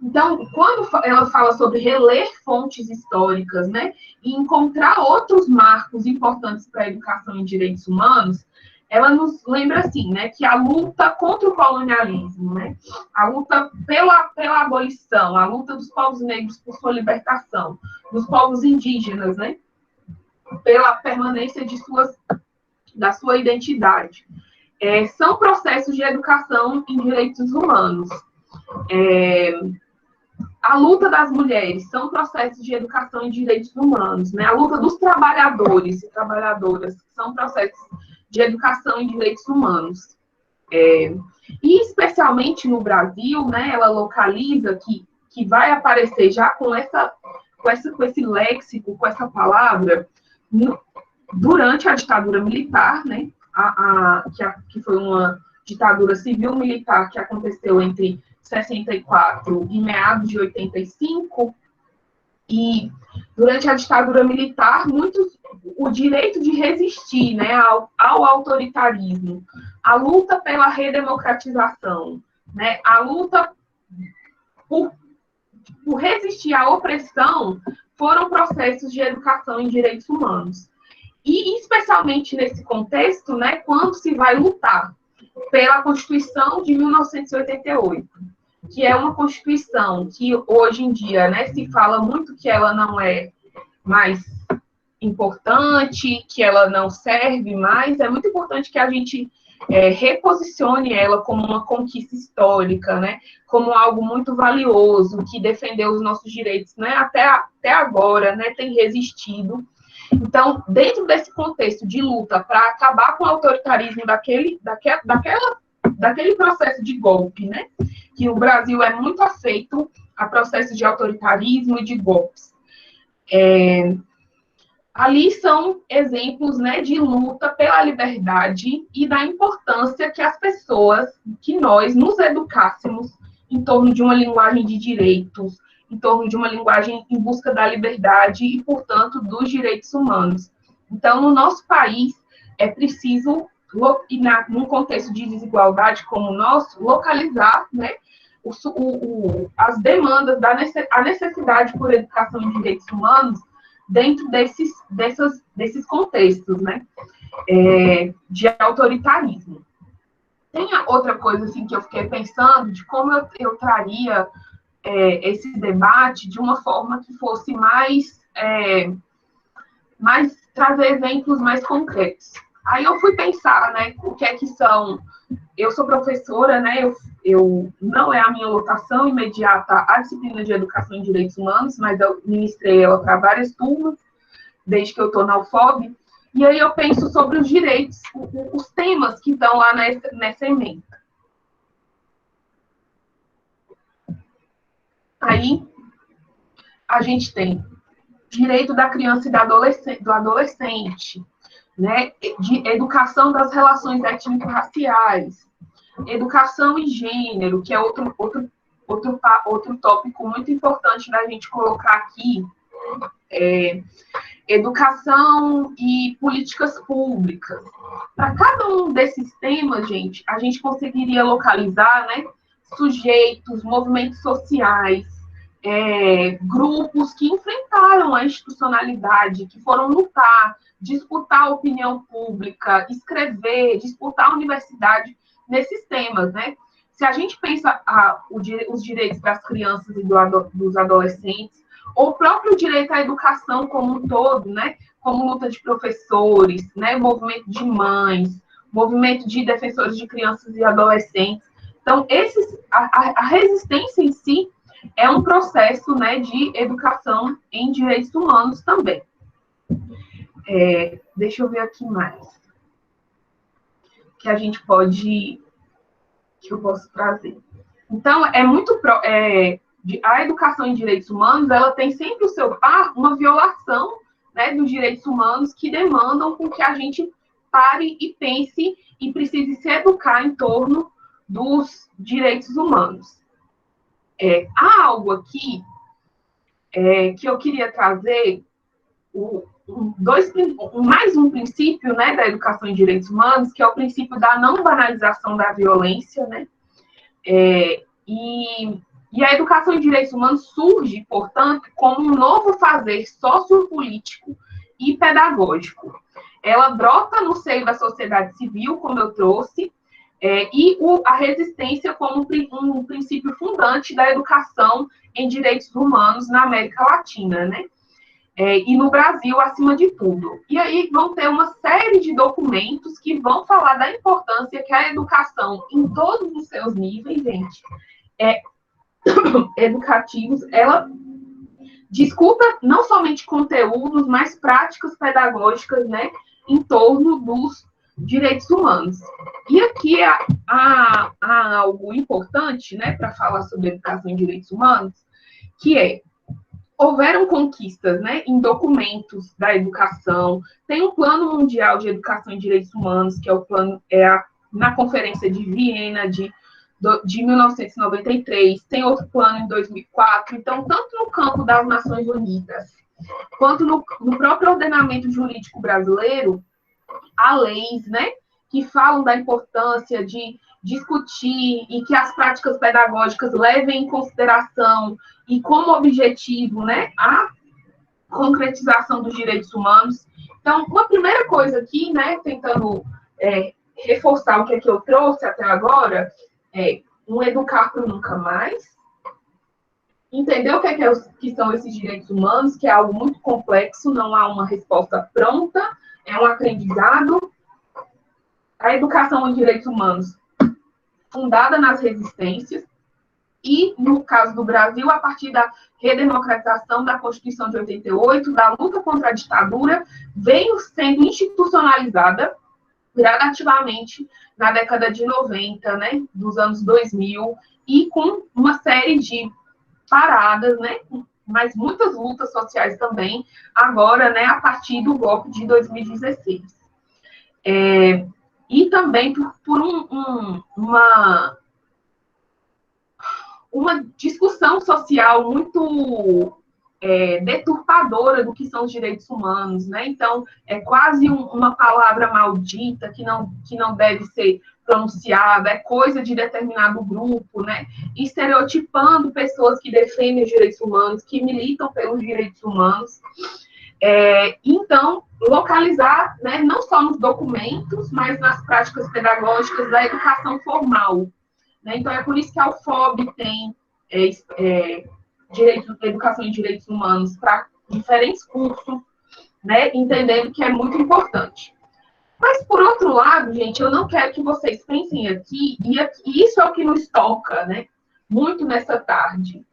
Então, quando ela fala sobre reler fontes históricas, né, e encontrar outros marcos importantes para a educação em direitos humanos, ela nos lembra, assim, né, que a luta contra o colonialismo, né, a luta pela abolição, a luta dos povos negros por sua libertação, dos povos indígenas, né, pela permanência da sua identidade, são processos de educação em direitos humanos. A luta das mulheres são processos de educação em direitos humanos, né? A luta dos trabalhadores e trabalhadoras são processos de educação em direitos humanos. E especialmente no Brasil, né, ela localiza que vai aparecer já com esse léxico, com essa palavra, durante a ditadura militar, né, que foi uma ditadura civil-militar que aconteceu entre 64 e meados de 85, e durante a ditadura militar, o direito de resistir, né, ao autoritarismo, a luta pela redemocratização, né, a luta por resistir à opressão, foram processos de educação em direitos humanos. E, especialmente nesse contexto, né, quando se vai lutar pela Constituição de 1988, que é uma Constituição que hoje em dia, né, se fala muito que ela não é mais importante, que ela não serve mais. É muito importante que a gente reposicione ela como uma conquista histórica, né, como algo muito valioso, que defendeu os nossos direitos, né, até agora, né, tem resistido. Então, dentro desse contexto de luta para acabar com o autoritarismo daquele processo de golpe, né, que o Brasil é muito afeito a processos de autoritarismo e de golpes. ali são exemplos, né, de luta pela liberdade e da importância que as pessoas, que nós nos educássemos em torno de uma linguagem de direitos, em torno de uma linguagem em busca da liberdade e, portanto, dos direitos humanos. Então, no nosso país, é preciso, num contexto de desigualdade como o nosso, localizar, né, as demandas, a necessidade por educação em direitos humanos dentro desses contextos, né, de autoritarismo. Tem outra coisa assim que eu fiquei pensando de como eu traria esse debate de uma forma que fosse mais trazer exemplos mais concretos. Aí eu fui pensar, né, o que é que são. Eu sou professora, né, eu não é a minha lotação imediata a disciplina de Educação em Direitos Humanos, mas eu ministrei ela para várias turmas, desde que eu estou na UFOB, e aí eu penso sobre os direitos, os temas que estão lá nessa emenda. Aí, a gente tem direito da criança e do adolescente, né, de educação das relações étnico-raciais, educação e gênero, que é outro tópico muito importante da gente colocar aqui, educação e políticas públicas. Para cada um desses temas, gente, a gente conseguiria localizar, né, sujeitos, movimentos sociais, grupos que enfrentaram a institucionalidade, que foram lutar, disputar a opinião pública, escrever, disputar a universidade nesses temas, né? Se a gente pensa os direitos das crianças e dos adolescentes, ou o próprio direito à educação como um todo, né? Como luta de professores, né? Movimento de mães, movimento de defensores de crianças e adolescentes. Então, a resistência em si é um processo, né, de educação em direitos humanos também. Deixa eu ver aqui mais. Que a gente pode... que eu posso trazer. Então, a educação em direitos humanos, ela tem sempre o seu par uma violação, né, dos direitos humanos que demandam com que a gente pare e pense e precise se educar em torno dos direitos humanos. Há algo aqui que eu queria trazer, mais um princípio, né, da educação em direitos humanos, que é o princípio da não banalização da violência, né? E a educação em direitos humanos surge, portanto, como um novo fazer sociopolítico e pedagógico. Ela brota no seio da sociedade civil, como eu trouxe, e a resistência como um princípio fundante da educação em direitos humanos na América Latina, né? E no Brasil, acima de tudo. E aí vão ter uma série de documentos que vão falar da importância que a educação, em todos os seus níveis, gente, educativos, ela discuta não somente conteúdos, mas práticas pedagógicas, né, em torno dos direitos humanos. E aqui há algo importante, né, para falar sobre educação em direitos humanos, que houveram conquistas, né, em documentos da educação. Tem um Plano Mundial de Educação em Direitos Humanos, que é o plano na Conferência de Viena de 1993. Tem outro plano em 2004. Então, tanto no campo das Nações Unidas, quanto no próprio ordenamento jurídico brasileiro, há leis, né, que falam da importância de discutir e que as práticas pedagógicas levem em consideração e como objetivo, né, a concretização dos direitos humanos. Então, uma primeira coisa aqui, né, tentando reforçar o que eu trouxe até agora, um educar para nunca mais, entender o que são esses direitos humanos, que é algo muito complexo, não há uma resposta pronta, é um aprendizado. A educação em direitos humanos, fundada nas resistências, e, no caso do Brasil, a partir da redemocratização da Constituição de 88, da luta contra a ditadura, veio sendo institucionalizada gradativamente na década de 90, né, dos anos 2000, e com uma série de paradas, né, mas muitas lutas sociais também, agora, né, a partir do golpe de 2016. E também por uma discussão social muito deturpadora do que são os direitos humanos, né? Então, é quase uma palavra maldita que não deve ser pronunciada, é coisa de determinado grupo, né? Estereotipando pessoas que defendem os direitos humanos, que militam pelos direitos humanos. Então, localizar, né, não só nos documentos, mas nas práticas pedagógicas da educação formal. Né? Então, é por isso que a UFOB tem educação em direitos humanos para diferentes cursos, né? Entendendo que é muito importante. Mas, por outro lado, gente, eu não quero que vocês pensem aqui, e isso é o que nos toca, né, muito nessa tarde,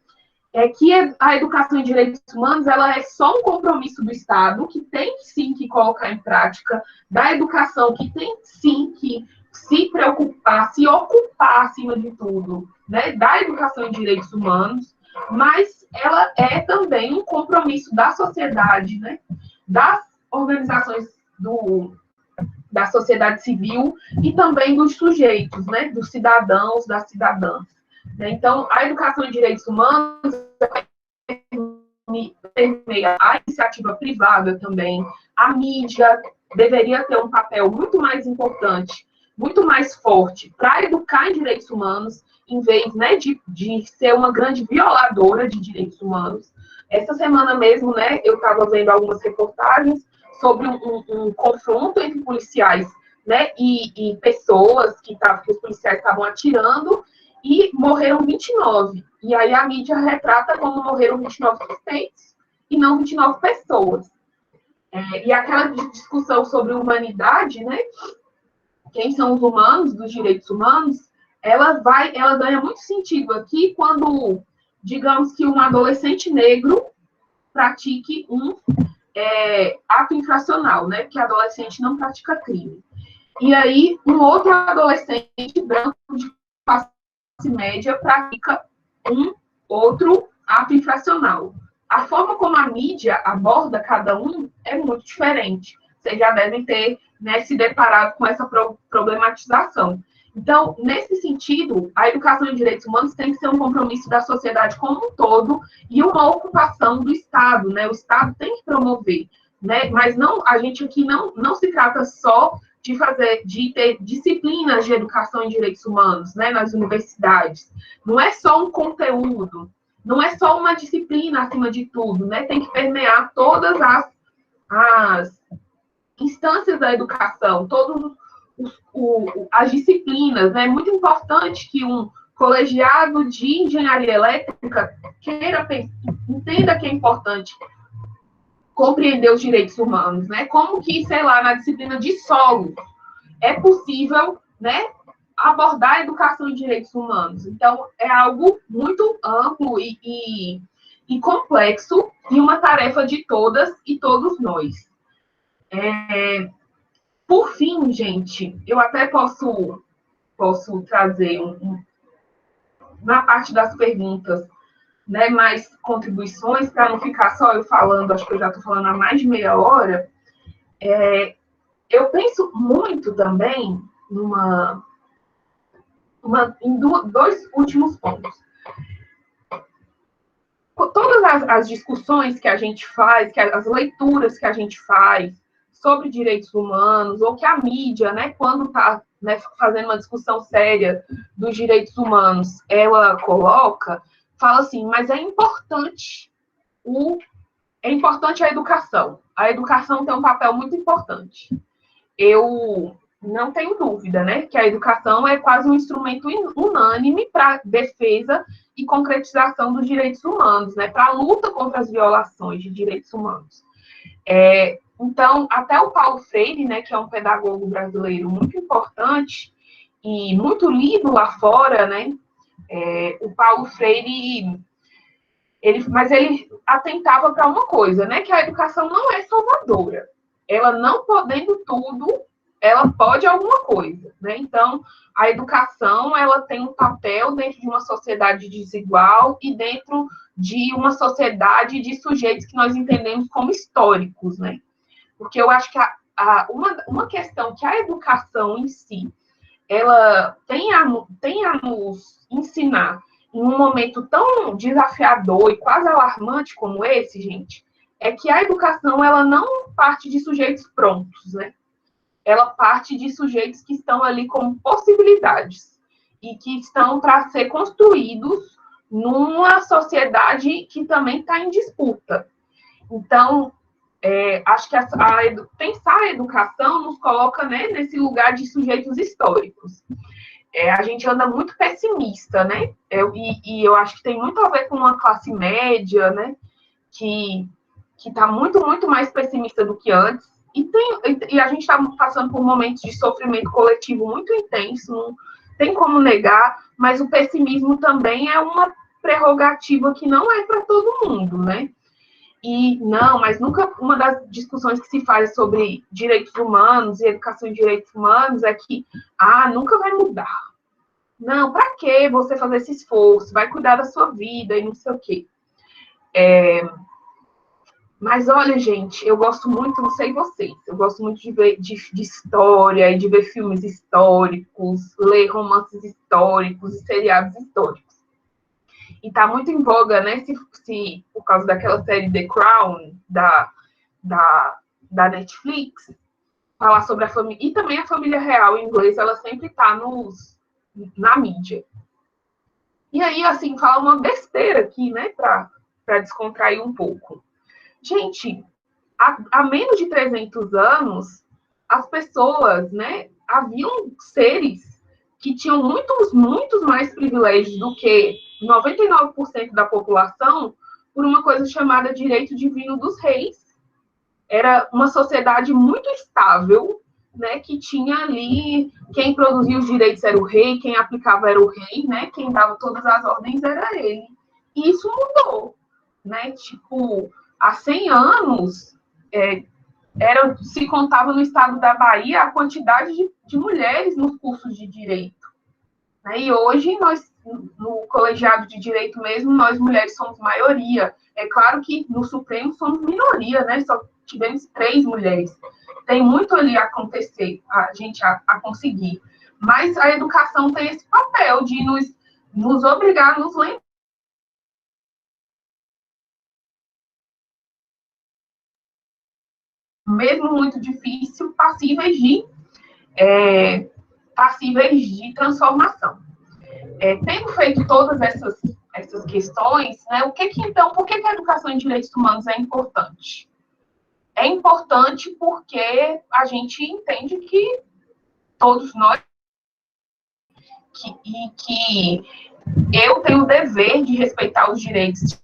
é que a educação em direitos humanos ela é só um compromisso do Estado, que tem sim que colocar em prática, da educação, que tem sim que se preocupar, se ocupar, acima de tudo, né, da educação em direitos humanos, mas ela é também um compromisso da sociedade, né, das organizações da sociedade civil e também dos sujeitos, né, dos cidadãos, das cidadãs. Então, a educação em direitos humanos permeia a iniciativa privada também, a mídia deveria ter um papel muito mais importante, muito mais forte para educar em direitos humanos, em vez, né, de ser uma grande violadora de direitos humanos. Essa semana mesmo, né, eu estava vendo algumas reportagens sobre um confronto entre policiais, né, e pessoas que os policiais estavam atirando, e morreram 29. E aí a mídia retrata como morreram 29 suspeitos e não 29 pessoas. E aquela discussão sobre humanidade, né? Quem são os humanos, dos direitos humanos, ela ganha muito sentido aqui quando, digamos que um adolescente negro pratique um ato infracional, né? Porque adolescente não pratica crime. E aí, um outro adolescente branco de classe média pratica um outro ato infracional. A forma como a mídia aborda cada um é muito diferente. Vocês já devem ter, né, se deparado com essa problematização. Então, nesse sentido, a educação em direitos humanos tem que ser um compromisso da sociedade como um todo e uma ocupação do Estado, né? O Estado tem que promover, né? Mas não, a gente aqui não se trata só de ter disciplinas de educação em direitos humanos, né, nas universidades. Não é só um conteúdo, não é só uma disciplina acima de tudo, né? Tem que permear todas as instâncias da educação, todas as disciplinas, né? É muito importante que um colegiado de engenharia elétrica entenda que é importante compreender os direitos humanos, né? Como que, sei lá, na disciplina de solo é possível, né, abordar a educação em direitos humanos. Então, é algo muito amplo e complexo e uma tarefa de todas e todos nós. Por fim, gente, eu até posso trazer na parte das perguntas, né, mais contribuições, para não ficar só eu falando, acho que eu já estou falando há mais de meia hora. Eu penso muito também em dois últimos pontos. Todas as discussões que a gente faz, as leituras que a gente faz sobre direitos humanos, ou que a mídia, né, quando está, né, fazendo uma discussão séria dos direitos humanos, ela fala assim, mas é importante a educação. A educação tem um papel muito importante. Eu não tenho dúvida, né, que a educação é quase um instrumento unânime para defesa e concretização dos direitos humanos, né, para a luta contra as violações de direitos humanos. Então, até o Paulo Freire, né, que é um pedagogo brasileiro muito importante e muito lido lá fora, né, o Paulo Freire, mas ele atentava para uma coisa, né, que a educação não é salvadora. Ela não podendo tudo, ela pode alguma coisa, né? Então, a educação, ela tem um papel dentro de uma sociedade desigual e dentro de uma sociedade de sujeitos que nós entendemos como históricos, né? Porque eu acho que uma questão que a educação em si, ela tem a nos ensinar em um momento tão desafiador e quase alarmante como esse, gente, é que a educação, ela não parte de sujeitos prontos, né? Ela parte de sujeitos que estão ali como possibilidades e que estão para ser construídos numa sociedade que também está em disputa. Então, acho que pensar a educação nos coloca, né, nesse lugar de sujeitos históricos. A gente anda muito pessimista, né? E eu acho que tem muito a ver com uma classe média, né? Que está muito, muito mais pessimista do que antes. E a gente está passando por momentos de sofrimento coletivo muito intenso, não tem como negar, mas o pessimismo também é uma prerrogativa que não é para todo mundo, né? E não, mas nunca uma das discussões que se faz sobre direitos humanos e educação de direitos humanos é que, nunca vai mudar. Não, para que você fazer esse esforço? Vai cuidar da sua vida e não sei o quê. Mas olha, gente, eu gosto muito, não sei vocês, eu gosto muito de ver de história e de ver filmes históricos, ler romances históricos e seriados históricos. E tá muito em voga, né, se por causa daquela série The Crown, da Netflix, falar sobre a família, e também a família real em inglês, ela sempre tá na mídia. E aí, assim, fala uma besteira aqui, né, para descontrair um pouco. Gente, há menos de 300 anos, as pessoas, né, haviam seres que tinham muitos, muitos mais privilégios do que 99% da população por uma coisa chamada direito divino dos reis. Era uma sociedade muito estável, né, que tinha ali, quem produzia os direitos era o rei, quem aplicava era o rei, né, quem dava todas as ordens era ele. E isso mudou, né, tipo, há 100 anos, se contava no estado da Bahia a quantidade de mulheres nos cursos de direito. Né? E hoje, nós, no colegiado de direito mesmo, nós mulheres somos maioria. É claro que no Supremo somos minoria, né? Só tivemos 3 mulheres. Tem muito ali a acontecer, a gente a conseguir. Mas a educação tem esse papel de nos obrigar a nos lembrar. Mesmo muito difícil, passíveis de transformação. Tendo feito todas essas questões, né, por que a educação em direitos humanos é importante? É importante porque a gente entende que todos nós, que eu tenho o dever de respeitar os direitos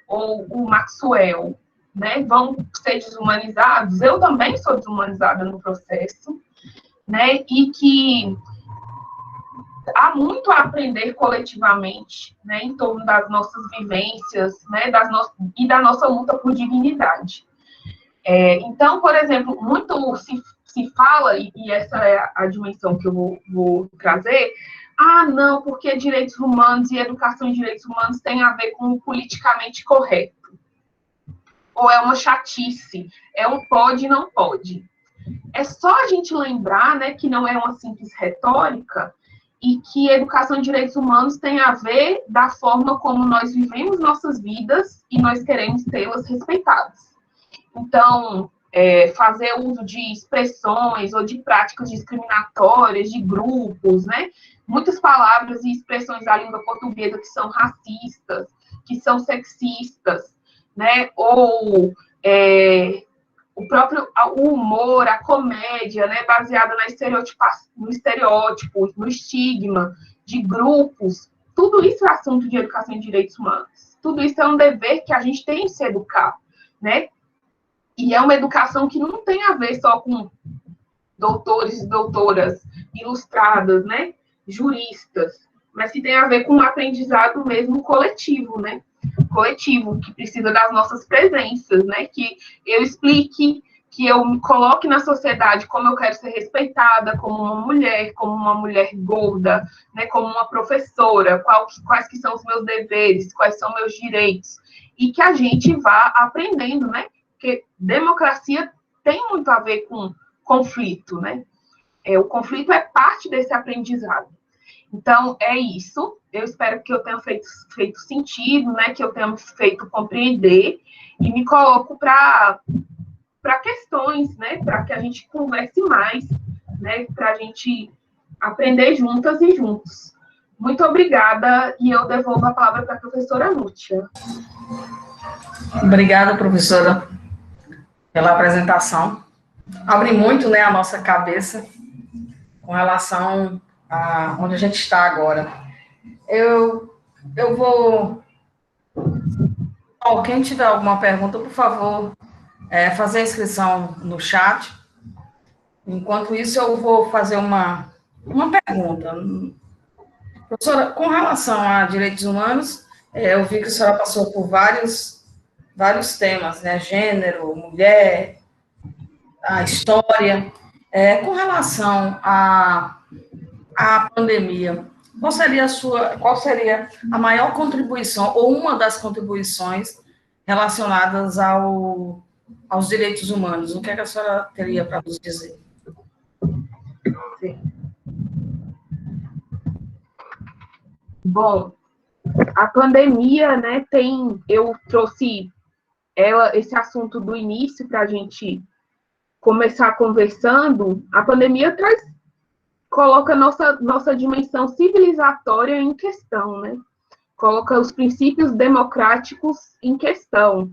ou o Maxwell, né, vão ser desumanizados. Eu também sou desumanizada no processo, né, e que há muito a aprender coletivamente, né, em torno das nossas vivências, né, e da nossa luta por dignidade. Então, por exemplo, muito se fala, e essa é a dimensão que eu vou trazer, não, porque direitos humanos e educação em direitos humanos tem a ver com o politicamente correto. Ou é uma chatice, é um pode e não pode. É só a gente lembrar, né, que não é uma simples retórica e que educação em direitos humanos tem a ver da forma como nós vivemos nossas vidas e nós queremos tê-las respeitadas. Então, fazer uso de expressões ou de práticas discriminatórias de grupos, né? Muitas palavras e expressões da língua portuguesa que são racistas, que são sexistas, né? Ou o próprio o humor, a comédia, né? Baseada no estereótipo, no estigma de grupos. Tudo isso é assunto de educação em direitos humanos. Tudo isso é um dever que a gente tem de se educar, né? E é uma educação que não tem a ver só com doutores e doutoras ilustradas, né? Juristas, mas que tem a ver com um aprendizado mesmo coletivo, né? coletivo, que precisa das nossas presenças, né? Que eu explique, que eu me coloque na sociedade como eu quero ser respeitada, como uma mulher gorda, né? Como uma professora, quais que são os meus deveres, quais são meus direitos, e que a gente vá aprendendo, né? Porque democracia tem muito a ver com conflito, né? O conflito é parte desse aprendizado. Então, é isso. Eu espero que eu tenha feito sentido, né? Que eu tenha me feito compreender e me coloco para questões, né? Para que a gente converse mais, né? Para a gente aprender juntas e juntos. Muito obrigada e eu devolvo a palavra para a professora Nútia. Obrigada, professora, pela apresentação. Abre muito, né, a nossa cabeça com relação a onde a gente está agora. Eu vou... Quem tiver alguma pergunta, por favor, fazer a inscrição no chat. Enquanto isso, eu vou fazer uma pergunta. Professora, com relação a direitos humanos, eu vi que a senhora passou por vários temas, né? Gênero, mulher, a história. Com relação à pandemia, qual seria a maior contribuição, ou uma das contribuições relacionadas aos direitos humanos? O que é que a senhora teria para nos dizer? Sim. Bom, a pandemia, né, eu trouxe esse assunto do início para a gente começar conversando. A pandemia coloca nossa dimensão civilizatória em questão, né? Coloca os princípios democráticos em questão,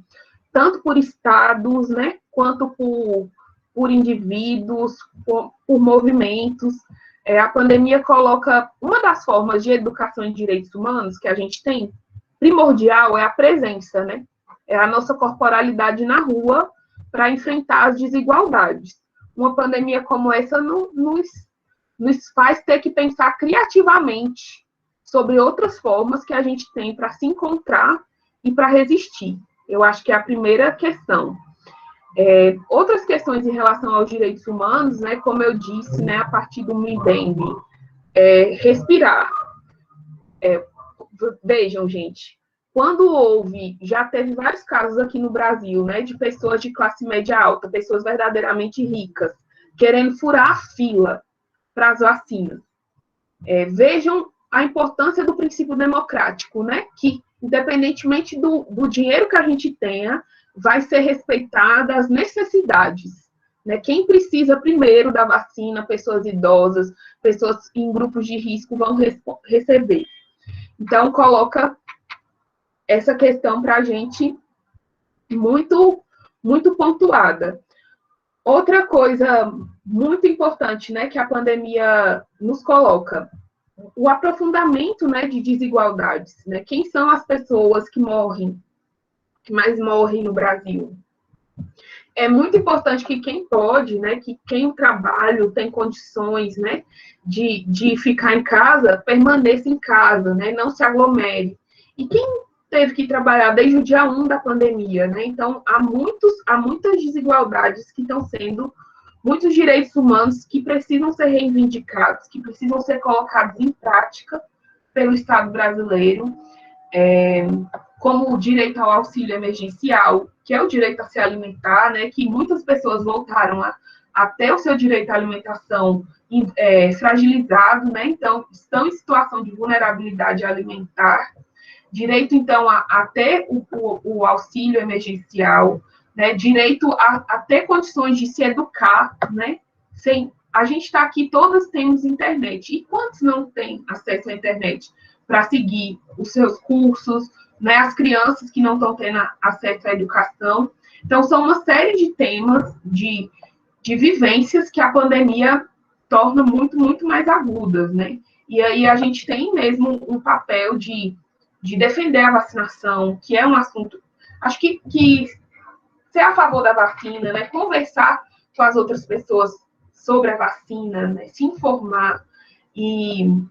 tanto por estados, né, quanto por indivíduos, por movimentos. A pandemia coloca uma das formas de educação em direitos humanos que a gente tem, primordial, é a presença, né? É a nossa corporalidade na rua para enfrentar as desigualdades. Uma pandemia como essa nos faz ter que pensar criativamente sobre outras formas que a gente tem para se encontrar e para resistir. Eu acho que é a primeira questão. Outras questões em relação aos direitos humanos, né, como eu disse, né, a partir do Mbembe, respirar. Vejam, gente, já teve vários casos aqui no Brasil, né, de pessoas de classe média alta, pessoas verdadeiramente ricas, querendo furar a fila para as vacinas. Vejam a importância do princípio democrático, né, que independentemente do dinheiro que a gente tenha, vai ser respeitada as necessidades, né? Quem precisa primeiro da vacina, pessoas idosas, pessoas em grupos de risco vão receber. Então, coloca essa questão para a gente muito, muito pontuada. Outra coisa muito importante, né, que a pandemia nos coloca, o aprofundamento, né, de desigualdades, né? Quem são as pessoas que mais morrem no Brasil? É muito importante que quem pode, né, que quem trabalha, tem condições, né, de ficar em casa, permaneça em casa, né, não se aglomere. E quem teve que trabalhar desde o dia 1 da pandemia, né? Então, há muitas desigualdades que estão sendo, muitos direitos humanos que precisam ser reivindicados, que precisam ser colocados em prática pelo Estado brasileiro, como o direito ao auxílio emergencial, que é o direito a se alimentar, né, que muitas pessoas voltaram a ter o seu direito à alimentação fragilizado, né, então estão em situação de vulnerabilidade alimentar, direito, então, a ter o auxílio emergencial, né, direito a ter condições de se educar, né, a gente está aqui, todas temos internet, e quantos não têm acesso à internet para seguir os seus cursos, né, as crianças que não estão tendo acesso à educação. Então, são uma série de temas, de vivências que a pandemia torna muito, muito mais agudas, né? E aí a gente tem mesmo um papel de defender a vacinação, que é um assunto... Acho que ser a favor da vacina, né, conversar com as outras pessoas sobre a vacina, né, se informar e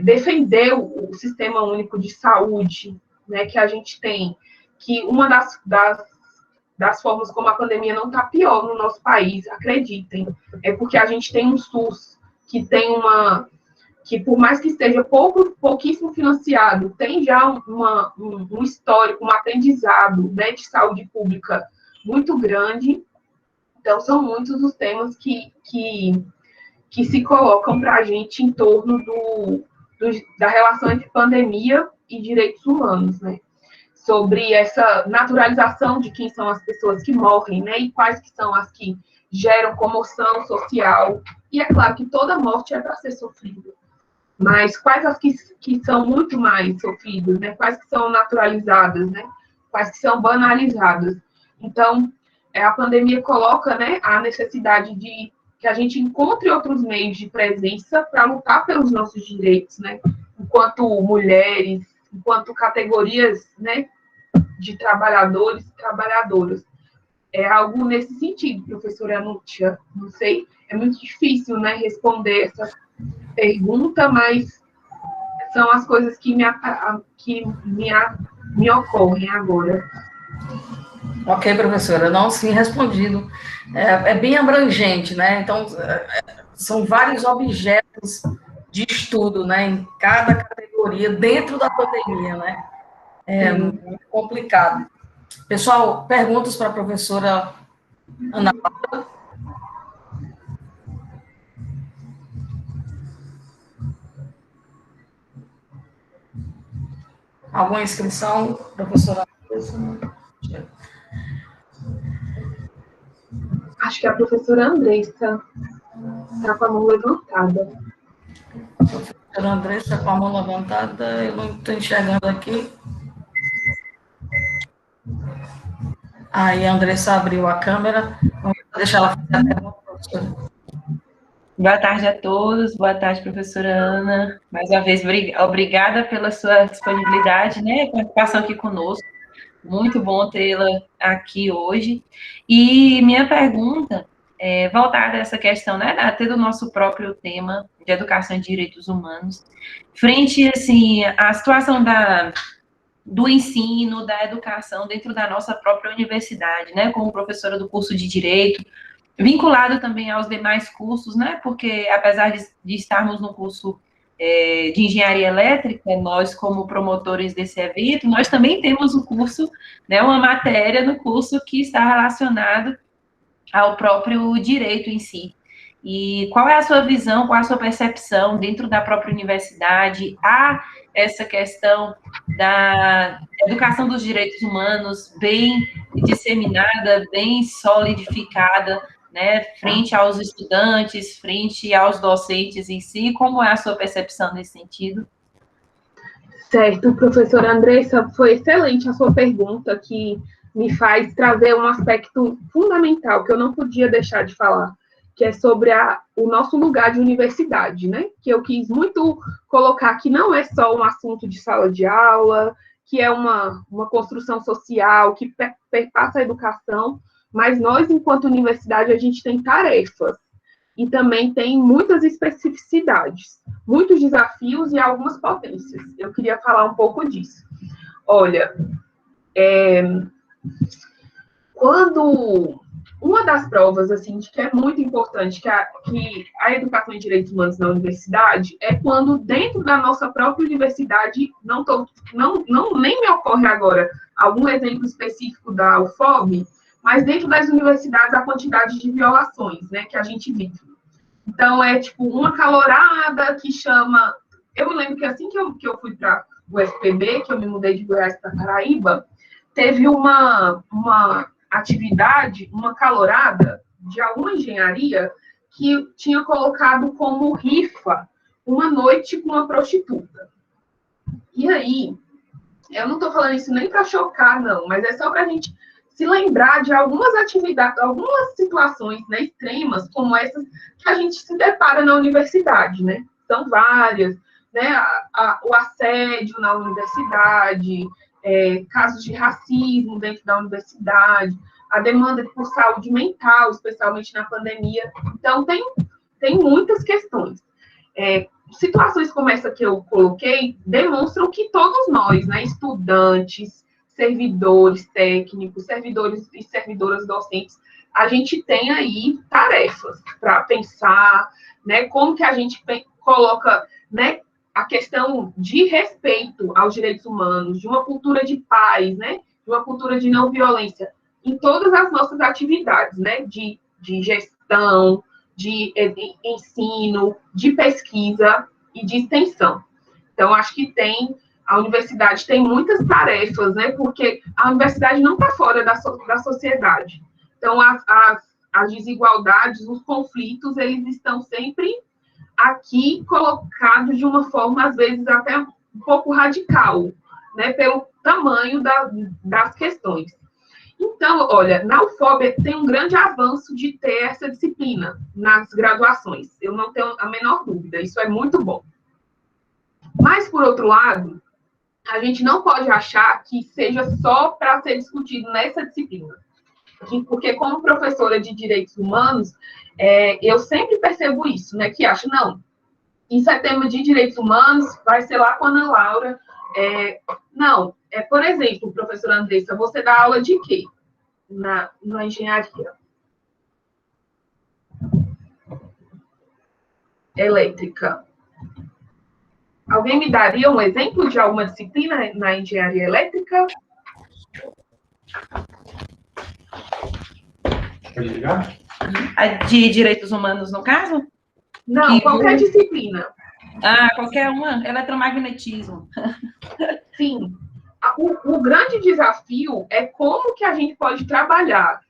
defender o Sistema Único de Saúde, né, que a gente tem, que uma das formas como a pandemia não está pior no nosso país, acreditem, é porque a gente tem um SUS que tem que por mais que esteja pouquíssimo financiado, tem já um histórico, um aprendizado, né, de saúde pública muito grande. Então, são muitos os temas que se colocam para a gente em torno da relação entre pandemia e direitos humanos, né? Sobre essa naturalização de quem são as pessoas que morrem, né? E quais que são as que geram comoção social. E é claro que toda morte é para ser sofrida. Mas quais as que são muito mais sofridas, né? Quais que são naturalizadas, né? Quais que são banalizadas. Então, a pandemia coloca, né, a necessidade de que a gente encontre outros meios de presença para lutar pelos nossos direitos, né? Enquanto mulheres, enquanto categorias, né, de trabalhadores e trabalhadoras. É algo nesse sentido, professora Núcia. Não sei, é muito difícil, né, responder essa pergunta, mas são as coisas que me ocorrem agora. Ok, professora, não, sim, respondido. É bem abrangente, né? Então, são vários objetos de estudo, né, em cada categoria dentro da pandemia, né? É muito complicado. Pessoal, perguntas para a professora Ana Paula? Alguma inscrição, professora? Acho que a professora Andressa está com a mão levantada. Professora Andressa com a mão levantada, eu não estou enxergando aqui. Aí a Andressa abriu a câmera. Vamos deixar ela fazer a pergunta, professora. Boa tarde a todos, boa tarde, professora Ana. Mais uma vez, obrigada pela sua disponibilidade, né, participação aqui conosco. Muito bom tê-la aqui hoje. E minha pergunta é voltada a essa questão, né, até do nosso próprio tema de educação e direitos humanos, frente, assim, à situação do ensino, da educação dentro da nossa própria universidade, né, como professora do curso de Direito, vinculado também aos demais cursos, né? Porque apesar de estarmos no curso de engenharia elétrica, nós como promotores desse evento, nós também temos o curso, né? Uma matéria no curso que está relacionado ao próprio direito em si. E qual é a sua visão, qual é a sua percepção dentro da própria universidade a essa questão da educação dos direitos humanos bem disseminada, bem solidificada, né, frente aos estudantes, frente aos docentes em si? Como é a sua percepção nesse sentido? Certo, professora Andressa, foi excelente a sua pergunta, que me faz trazer um aspecto fundamental que eu não podia deixar de falar, que é sobre o nosso lugar de universidade, né? Que eu quis muito colocar que não é só um assunto de sala de aula, que é uma construção social, que perpassa a educação, mas nós, enquanto universidade, a gente tem tarefas e também tem muitas especificidades, muitos desafios e algumas potências. Eu queria falar um pouco disso. Olha, quando uma das provas, assim, de que é muito importante que a educação em direitos humanos na universidade é quando dentro da nossa própria universidade, nem me ocorre agora algum exemplo específico da UFOB, mas dentro das universidades a quantidade de violações, né, que a gente vive. Então, é tipo uma calorada que chama... Eu me lembro que assim que eu fui para o UFPB, que eu me mudei de Goiás para Paraíba, teve uma atividade, uma calorada de alguma engenharia que tinha colocado como rifa uma noite com uma prostituta. E aí, eu não estou falando isso nem para chocar, não, mas é só para a gente se lembrar de algumas atividades, algumas situações, né, extremas, como essas que a gente se depara na universidade, né? São várias, né? O assédio na universidade, casos de racismo dentro da universidade, a demanda por saúde mental, especialmente na pandemia. Então, tem muitas questões. situações como essa que eu coloquei demonstram que todos nós, né, estudantes, servidores técnicos, servidores e servidoras docentes, a gente tem aí tarefas para pensar, né, como que a gente coloca, né, a questão de respeito aos direitos humanos, de uma cultura de paz, né, de uma cultura de não violência, em todas as nossas atividades, né, de gestão, de ensino, de pesquisa e de extensão. Então, acho que a universidade tem muitas tarefas, né, porque a universidade não está fora da sociedade. Então, as desigualdades, os conflitos, eles estão sempre aqui colocados de uma forma, às vezes, até um pouco radical, né, pelo tamanho das questões. Então, olha, na UFOB tem um grande avanço de ter essa disciplina nas graduações. Eu não tenho a menor dúvida, isso é muito bom. Mas, por outro lado, a gente não pode achar que seja só para ser discutido nessa disciplina. Porque, como professora de direitos humanos, eu sempre percebo isso, né? Que acho, não, isso é tema de direitos humanos, vai ser lá com a Ana Laura. Não, por exemplo, professora Andressa, você dá aula de quê na engenharia elétrica? Alguém me daria um exemplo de alguma disciplina na engenharia elétrica? Pode ligar? De direitos humanos, no caso? Não, qualquer disciplina. Qualquer uma. Eletromagnetismo. Sim. O grande desafio é como que a gente pode trabalhar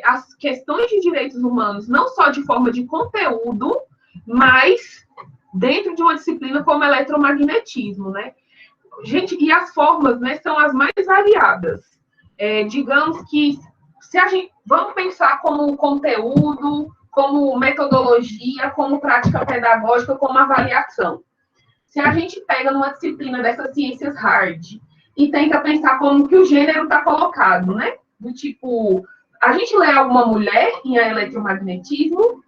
as questões de direitos humanos, não só de forma de conteúdo, mas dentro de uma disciplina como eletromagnetismo, né? Gente, e as formas, né, são as mais variadas. Digamos que, se a gente... Vamos pensar como conteúdo, como metodologia, como prática pedagógica, como avaliação. Se a gente pega numa disciplina dessas ciências hard e tenta pensar como que o gênero está colocado, né? Do tipo, a gente lê alguma mulher em eletromagnetismo,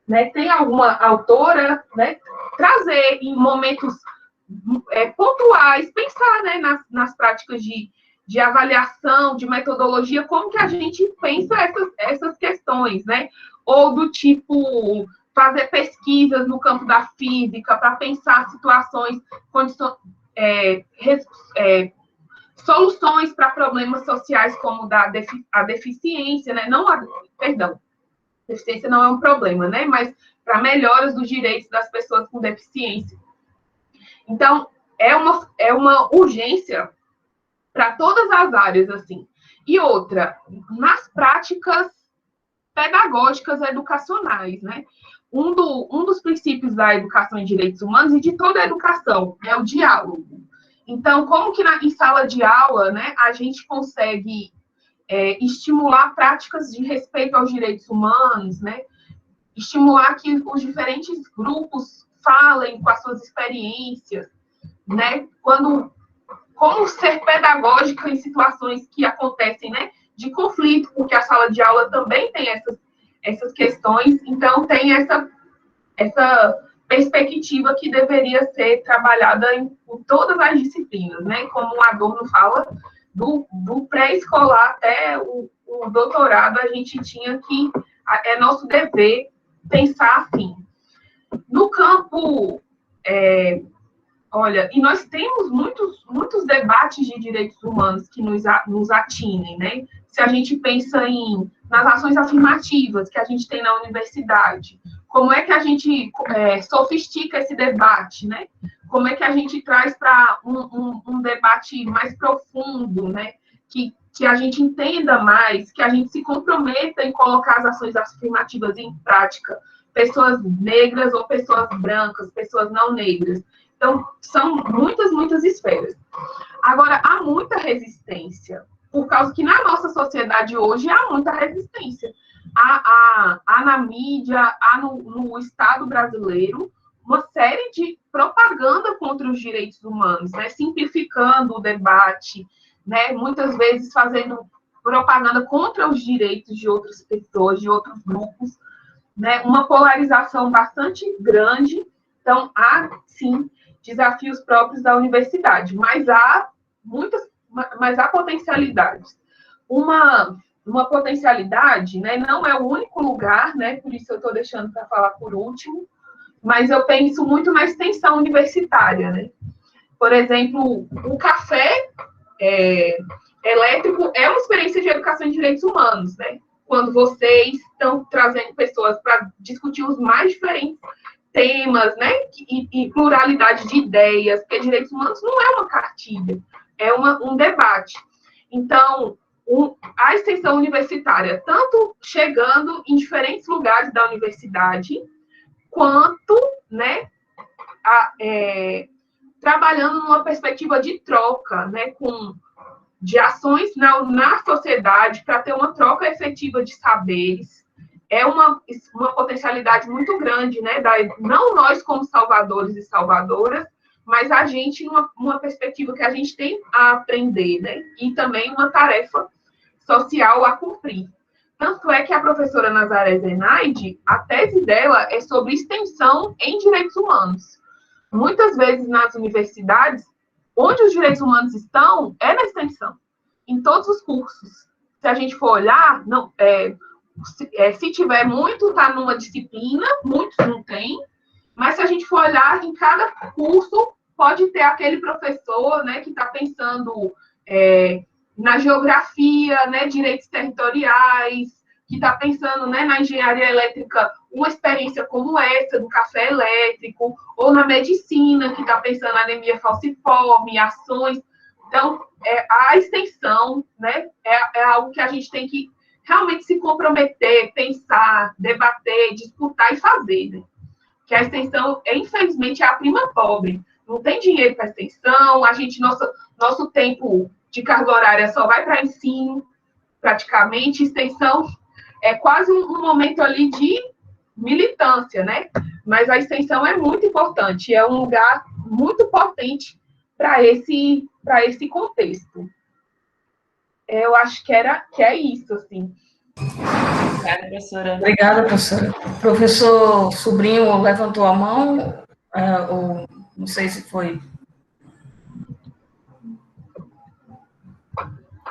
né? Tem alguma autora, né? Trazer em momentos pontuais, pensar, né, nas práticas de avaliação, de metodologia, como que a gente pensa essas questões, né? Ou do tipo, fazer pesquisas no campo da física para pensar situações, soluções para problemas sociais como a deficiência, né? Deficiência não é um problema, né? Mas para melhoras dos direitos das pessoas com deficiência. Então, é uma urgência para todas as áreas, assim. E outra, nas práticas pedagógicas educacionais, né? Um dos princípios da educação em direitos humanos e de toda a educação é o diálogo. Então, como que em sala de aula, né, a gente consegue estimular práticas de respeito aos direitos humanos, né? Estimular que os diferentes grupos falem com as suas experiências, né? Como ser pedagógica em situações que acontecem, né, de conflito, porque a sala de aula também tem essas questões, então tem essa perspectiva que deveria ser trabalhada em todas as disciplinas, né? Como o Adorno fala, do pré-escolar até o doutorado, a gente tinha que, é nosso dever pensar assim. No campo, olha, e nós temos muitos debates de direitos humanos que nos atinem, né? Se a gente pensa nas ações afirmativas que a gente tem na universidade, como é que a gente sofistica esse debate, né? Como é que a gente traz para um debate mais profundo, né? Que a gente entenda mais, que a gente se comprometa em colocar as ações afirmativas em prática. Pessoas negras ou pessoas brancas, pessoas não negras. Então, são muitas esferas. Agora, há muita resistência, por causa que na nossa sociedade hoje há muita resistência. Há na mídia, há no Estado brasileiro, uma série de propaganda contra os direitos humanos, né? Simplificando o debate, né? Muitas vezes fazendo propaganda contra os direitos de outras pessoas, de outros grupos, né? Uma polarização bastante grande. Então, há, sim, desafios próprios da universidade, mas há potencialidades. Uma potencialidade, né, não é o único lugar, né, por isso eu estou deixando para falar por último, mas eu penso muito na extensão universitária, né? Por exemplo, o café elétrico é uma experiência de educação em direitos humanos, né? Quando vocês estão trazendo pessoas para discutir os mais diferentes temas, né? E pluralidade de ideias, porque direitos humanos não é uma cartilha, é um debate. Então, a extensão universitária, tanto chegando em diferentes lugares da universidade, quanto, né, trabalhando numa perspectiva de troca, né, de ações na sociedade para ter uma troca efetiva de saberes, é uma potencialidade muito grande, né, não nós como salvadores e salvadoras, mas a gente numa perspectiva que a gente tem a aprender, né, e também uma tarefa social a cumprir. Tanto é que a professora Nazaré Zenaide, a tese dela é sobre extensão em direitos humanos. Muitas vezes nas universidades, onde os direitos humanos estão, é na extensão, em todos os cursos. Se a gente for olhar, se tiver muito, está numa disciplina, muitos não tem, mas se a gente for olhar, em cada curso, pode ter aquele professor, né, que está pensando na geografia, né, direitos territoriais, que está pensando, né, na engenharia elétrica, uma experiência como essa, do café elétrico, ou na medicina, que está pensando na anemia falciforme, ações. Então, a extensão, né, é algo que a gente tem que realmente se comprometer, pensar, debater, disputar e fazer, né? Que a extensão, infelizmente, é a prima pobre. Não tem dinheiro para extensão, nosso tempo de carga horária só vai para ensino, praticamente. Extensão é quase um momento ali de militância, né? Mas a extensão é muito importante, é um lugar muito potente para esse contexto. Eu acho que é isso, assim. Obrigada, professora. Obrigada, professora. O professor Sobrinho levantou a mão, ou não sei se foi.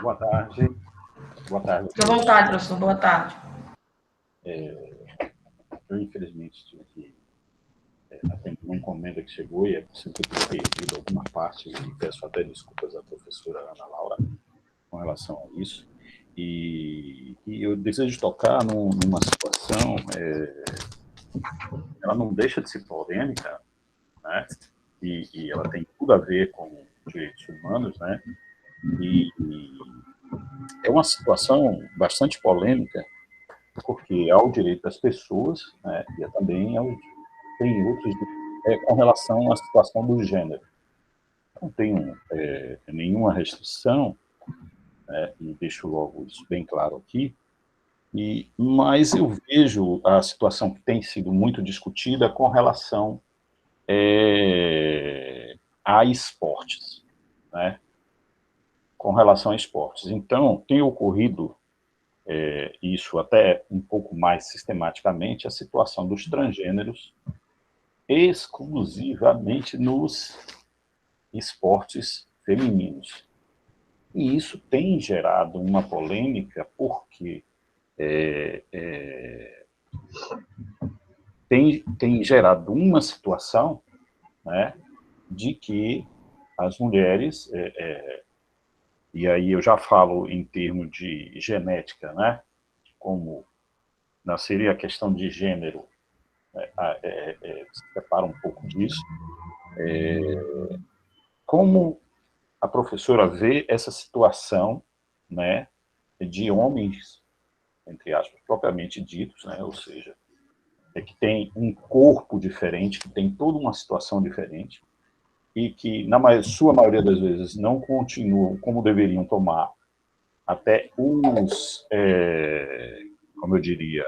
Boa tarde. Boa tarde. Fique à vontade, professor. Boa tarde. Eu, infelizmente, tive que atender uma encomenda que chegou e é possível que eu tenha perdido alguma parte, e peço até desculpas à professora Ana Laura com relação a isso. E eu desejo tocar numa situação, ela não deixa de ser polêmica, né? E ela tem tudo a ver com direitos humanos, né? E é uma situação bastante polêmica, porque há o direito das pessoas, né? E também tem outros com relação à situação do gênero. Não tenho nenhuma restrição, e deixo logo isso bem claro aqui, mas eu vejo a situação que tem sido muito discutida com relação a esportes, né? Com relação a esportes. Então, tem ocorrido isso até um pouco mais sistematicamente, a situação dos transgêneros exclusivamente nos esportes femininos. E isso tem gerado uma polêmica, porque tem gerado uma situação, né, de que as mulheres, e aí eu já falo em termos de genética, né, como seria a questão de gênero, se separa um pouco disso, como a professora vê essa situação, né, de homens, entre aspas, propriamente ditos, né, ou seja, que tem um corpo diferente, que tem toda uma situação diferente, e que, na sua maioria das vezes, não continuam como deveriam tomar até os, como eu diria,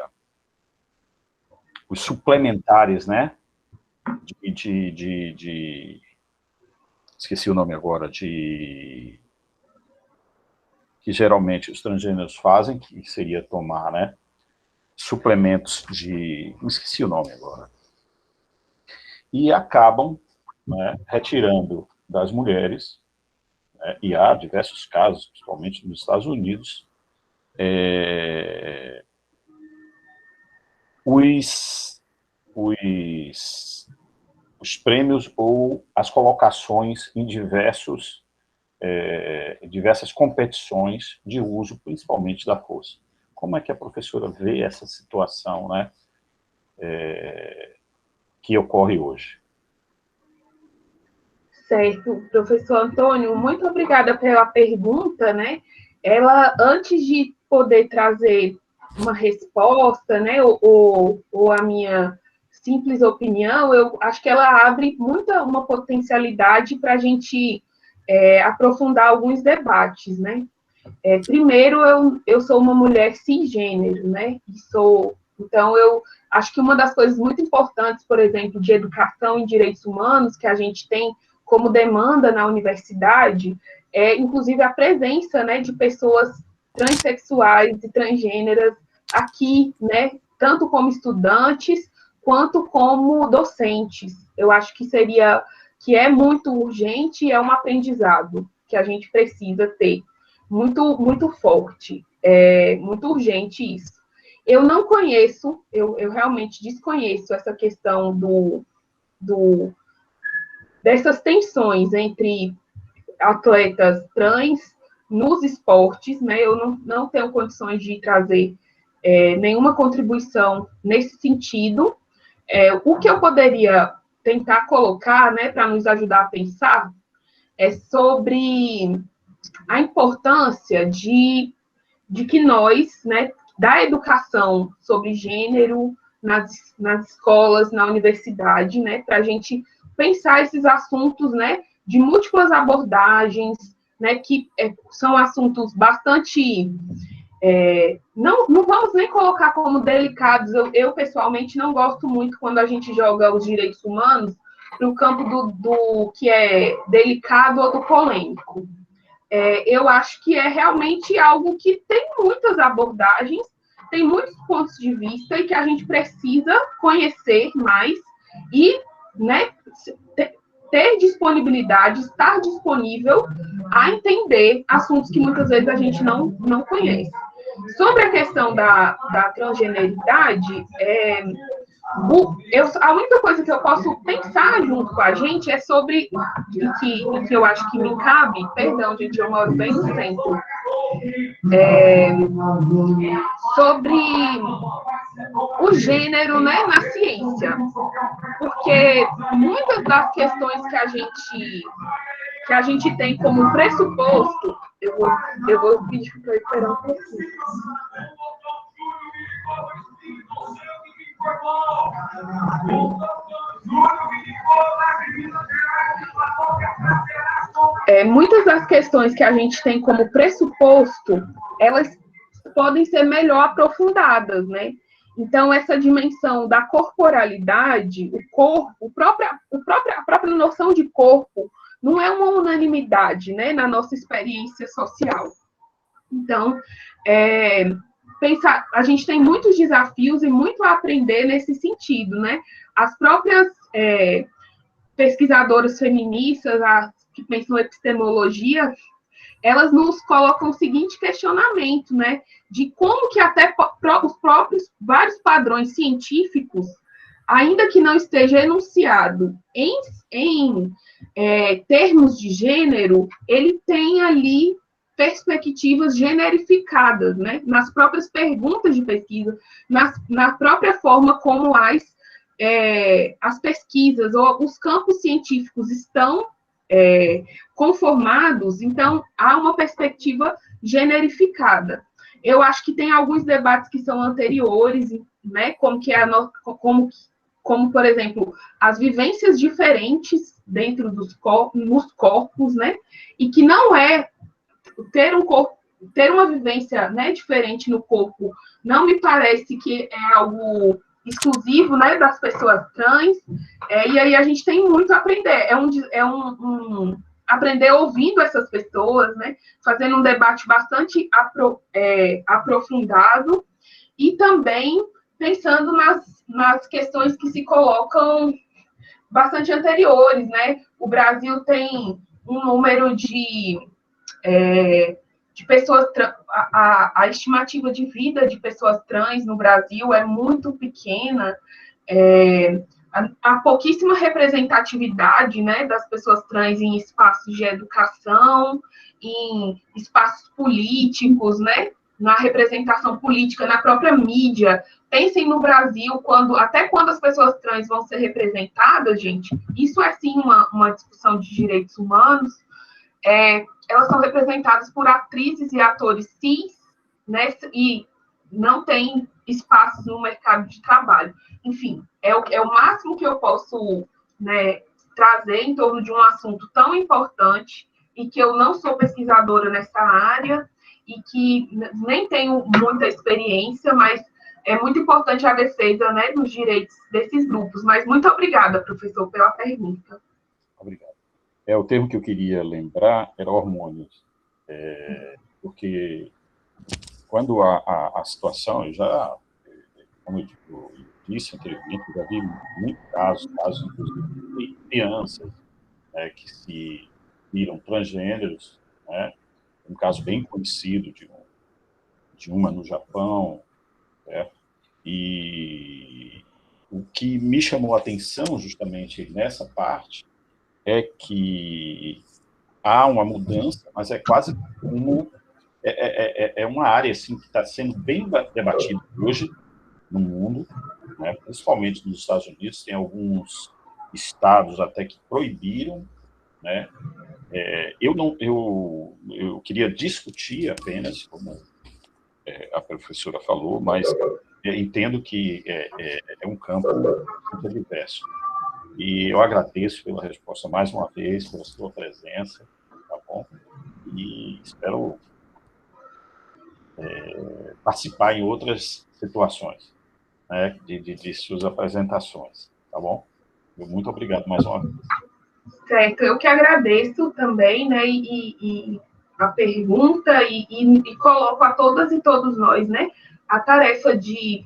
os suplementares, né, esqueci o nome agora, que geralmente os transgêneros fazem, que seria tomar, né, suplementos não esqueci o nome agora. e acabam, né, retirando das mulheres, né, e há diversos casos, principalmente nos Estados Unidos, os prêmios ou as colocações em diversas competições de uso, principalmente da força. Como é que a professora vê essa situação, né, que ocorre hoje? Certo, professor Antônio, muito obrigada pela pergunta, né? Ela, antes de poder trazer uma resposta, né, ou a minha simples opinião, eu acho que ela abre uma potencialidade para a gente aprofundar alguns debates, né? Primeiro, eu sou uma mulher cisgênero, né? Então, eu acho que uma das coisas muito importantes, por exemplo, de educação em direitos humanos, que a gente tem como demanda na universidade, é, inclusive, a presença, né, de pessoas transexuais e transgêneras aqui, né? Tanto como estudantes, quanto como docentes. Eu acho que é muito urgente e é um aprendizado que a gente precisa ter muito, muito forte, muito urgente isso. Eu não conheço, eu realmente desconheço essa questão dessas tensões entre atletas trans nos esportes, né? Eu não tenho condições de trazer nenhuma contribuição nesse sentido. O que eu poderia tentar colocar, né, para nos ajudar a pensar, é sobre a importância de que nós, né, da educação sobre gênero nas escolas, na universidade, né, para a gente pensar esses assuntos, né, de múltiplas abordagens, né, que são assuntos bastante... não vamos nem colocar como delicados. Eu, pessoalmente, não gosto muito quando a gente joga os direitos humanos para o campo do que é delicado ou do polêmico. Eu acho que é realmente algo que tem muitas abordagens, tem muitos pontos de vista e que a gente precisa conhecer mais e, né, ter disponibilidade, estar disponível a entender assuntos que muitas vezes a gente não conhece. Sobre a questão da transgeneridade, a única coisa que eu posso pensar junto com a gente é sobre, que eu acho que me cabe, perdão, gente, eu moro bem no centro, sobre o gênero, né, na ciência. Porque muitas das questões que a gente tem como pressuposto, eu vou pedir para esperar um pouquinho. Muitas das questões que a gente tem como pressuposto, elas podem ser melhor aprofundadas, né? Então, essa dimensão da corporalidade, o corpo, a própria noção de corpo, não é uma unanimidade, né, na nossa experiência social. Então, a gente tem muitos desafios e muito a aprender nesse sentido, né? As próprias pesquisadoras feministas, as que pensam em epistemologia, elas nos colocam o seguinte questionamento, né? De como que até os próprios vários padrões científicos, ainda que não esteja enunciado em termos de gênero, ele tem ali perspectivas generificadas, né? Nas próprias perguntas de pesquisa, na própria forma como as pesquisas ou os campos científicos estão conformados, então há uma perspectiva generificada. Eu acho que tem alguns debates que são anteriores, né? Como, por exemplo, as vivências diferentes dentro nos corpos, né? E que não é ter uma vivência, né, diferente no corpo, não me parece que é algo exclusivo, né, das pessoas trans, e aí a gente tem muito a aprender, aprender ouvindo essas pessoas, né, fazendo um debate bastante aprofundado, e também pensando nas questões que se colocam bastante anteriores, né? O Brasil tem um número de pessoas, a estimativa de vida de pessoas trans no Brasil é muito pequena, há pouquíssima representatividade, né, das pessoas trans em espaços de educação, em espaços políticos, né, na representação política, na própria mídia. Pensem no Brasil, até quando as pessoas trans vão ser representadas, gente, isso é sim uma discussão de direitos humanos, elas são representadas por atrizes e atores cis, né, e não tem espaços no mercado de trabalho. Enfim, é o máximo que eu posso, né, trazer em torno de um assunto tão importante e que eu não sou pesquisadora nessa área e que nem tenho muita experiência, mas é muito importante a defesa, né, dos direitos desses grupos. Mas muito obrigada, professor, pela pergunta. Obrigado. O termo que eu queria lembrar era hormônios, porque quando a situação, como eu disse anteriormente, eu já vi muitos casos inclusive, de crianças, né, que se viram transgêneros, né, um caso bem conhecido de uma no Japão, né, e o que me chamou a atenção justamente nessa parte é que há uma mudança, mas é quase como uma área assim, que está sendo bem debatida hoje no mundo, né, principalmente nos Estados Unidos. Tem alguns estados até que proibiram, né? Eu queria discutir apenas, como a professora falou, mas entendo que é um campo muito diverso. E eu agradeço pela resposta mais uma vez, pela sua presença, tá bom? E espero participar em outras situações, né, de suas apresentações, tá bom? Muito obrigado mais uma vez. Certo, eu que agradeço também, né, e a pergunta e coloco a todas e todos nós, né, a tarefa de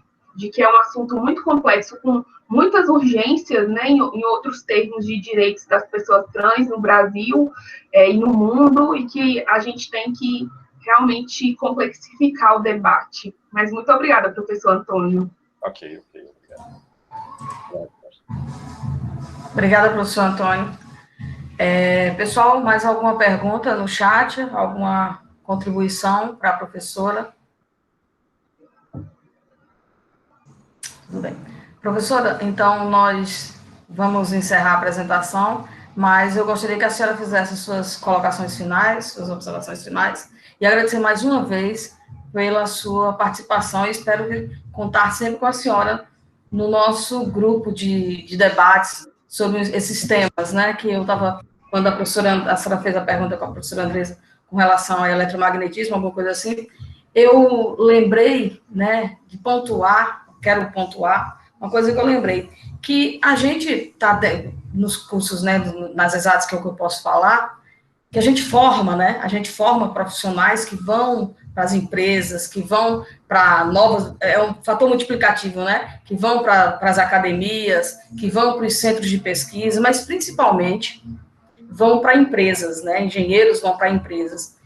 que é um assunto muito complexo, com muitas urgências, né, em outros termos de direitos das pessoas trans no Brasil e no mundo, e que a gente tem que realmente complexificar o debate. Mas muito obrigada, professor Antônio. Ok, obrigado. Obrigada, professor Antônio. Pessoal, mais alguma pergunta no chat? Alguma contribuição para a professora? Tudo bem. Professora, então nós vamos encerrar a apresentação, mas eu gostaria que a senhora fizesse suas colocações finais, suas observações finais, e agradecer mais uma vez pela sua participação, e espero contar sempre com a senhora no nosso grupo de debates sobre esses temas, né, que eu estava, quando a senhora fez a pergunta com a professora Andressa com relação ao eletromagnetismo, alguma coisa assim, eu lembrei, né, de quero pontuar, uma coisa que eu lembrei, que a gente está nos cursos, né, nas exatas que eu posso falar, que a gente forma, né, a gente forma profissionais que vão para as empresas, que vão para novas, é um fator multiplicativo, né, que vão para as academias, que vão para os centros de pesquisa, mas principalmente vão para empresas, né, engenheiros vão para empresas.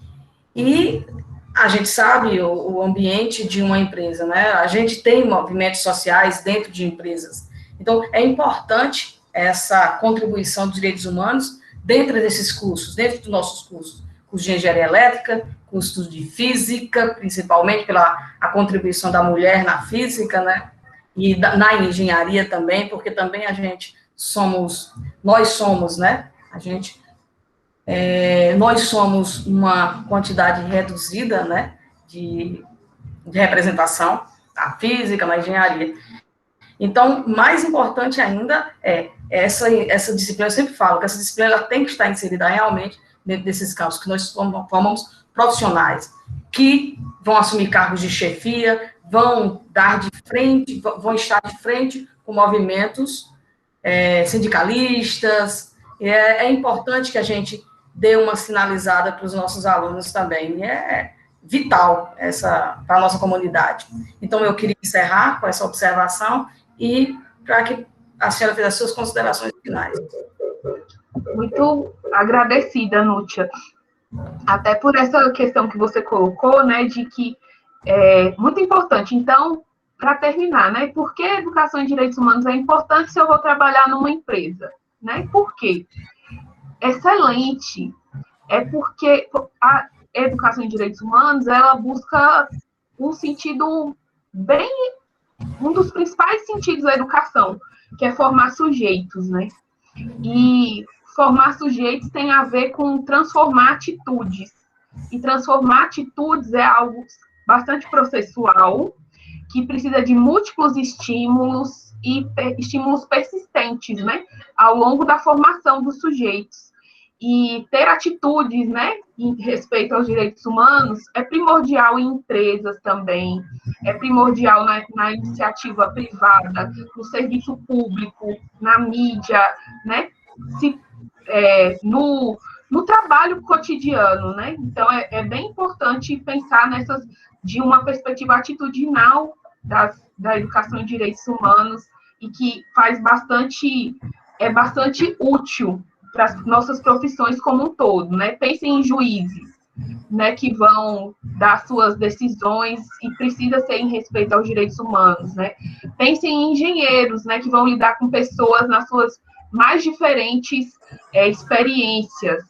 E a gente sabe o ambiente de uma empresa, né? A gente tem movimentos sociais dentro de empresas. Então, é importante essa contribuição dos direitos humanos dentro desses cursos, dentro dos nossos cursos. Curso de engenharia elétrica, cursos de física, principalmente pela a contribuição da mulher na física, né? E na engenharia também, porque também nós somos, né? Nós somos uma quantidade reduzida, né, de representação, na física, na engenharia. Então, mais importante ainda é essa disciplina, eu sempre falo que essa disciplina ela tem que estar inserida realmente dentro desses campos, que nós formamos profissionais que vão assumir cargos de chefia, vão estar de frente com movimentos sindicalistas. É importante que a gente dê uma sinalizada para os nossos alunos também. É vital para a nossa comunidade. Então, eu queria encerrar com essa observação e para que a senhora fez as suas considerações finais. Muito agradecida, Nútia. Até por essa questão que você colocou, né, de que é muito importante. Então, para terminar, né, por que a educação em direitos humanos é importante se eu vou trabalhar numa empresa? Né? Por quê? Excelente. É porque a educação em direitos humanos, ela busca um sentido bem... Um dos principais sentidos da educação, que é formar sujeitos, né? E formar sujeitos tem a ver com transformar atitudes. E transformar atitudes é algo bastante processual, que precisa de múltiplos estímulos e estímulos persistentes, né, ao longo da formação dos sujeitos. E ter atitudes, né, em respeito aos direitos humanos é primordial em empresas também, é primordial na iniciativa privada, no serviço público, na mídia, né, no trabalho cotidiano, né? Então, é bem importante pensar nessas, de uma perspectiva atitudinal da educação em direitos humanos e que é bastante útil para as nossas profissões como um todo, né? Pensem em juízes, né, que vão dar suas decisões e precisa ser em respeito aos direitos humanos, né? Pensem em engenheiros, né, que vão lidar com pessoas nas suas mais diferentes experiências,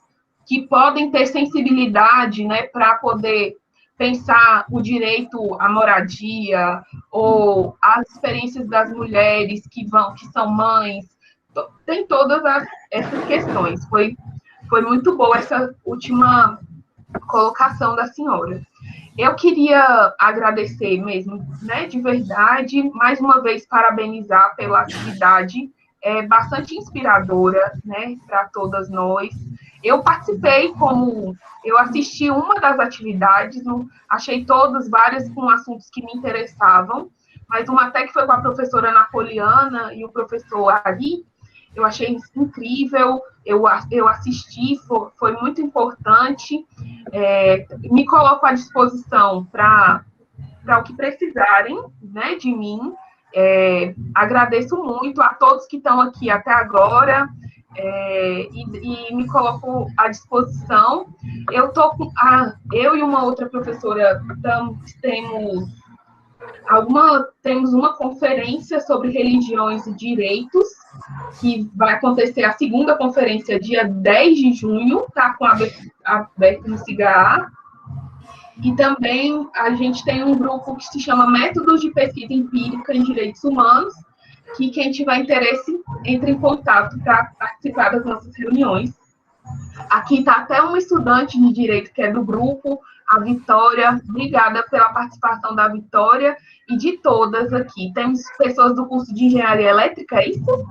que podem ter sensibilidade, né, para poder pensar o direito à moradia, ou as experiências das mulheres que são mães, tem todas essas questões. Foi muito boa essa última colocação da senhora. Eu queria agradecer mesmo, né, de verdade, mais uma vez parabenizar pela atividade, bastante inspiradora, né, para todas nós. Eu participei eu assisti uma das atividades, achei todas, várias com assuntos que me interessavam, mas uma até que foi com a professora Napoliana e o professor Ari, eu achei incrível, eu assisti, foi muito importante, me coloco à disposição para o que precisarem, né, de mim. Agradeço muito a todos que estão aqui até agora, e me coloco à disposição. Eu e uma outra professora temos uma conferência sobre religiões e direitos, que vai acontecer a segunda conferência dia 10 de junho, tá com aberto no CIGA. E também a gente tem um grupo que se chama Métodos de Pesquisa Empírica em Direitos Humanos, que quem tiver interesse, entre em contato para participar das nossas reuniões. Aqui está até uma estudante de Direito que é do grupo, a Vitória. Obrigada pela participação da Vitória e de todas aqui. Temos pessoas do curso de Engenharia Elétrica, é isso?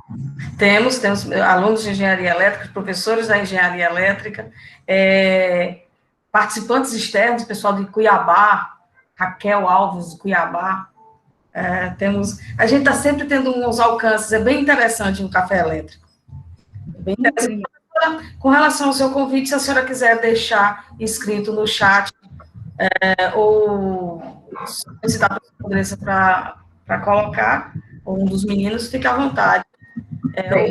Temos alunos de Engenharia Elétrica, professores da Engenharia Elétrica, participantes externos, pessoal de Cuiabá, Raquel Alves, de Cuiabá. A gente está sempre tendo uns alcances, é bem interessante no Café Elétrico. É bem interessante. Com relação ao seu convite, se a senhora quiser deixar escrito no chat, ou solicitar para colocar, ou um dos meninos, fique à vontade.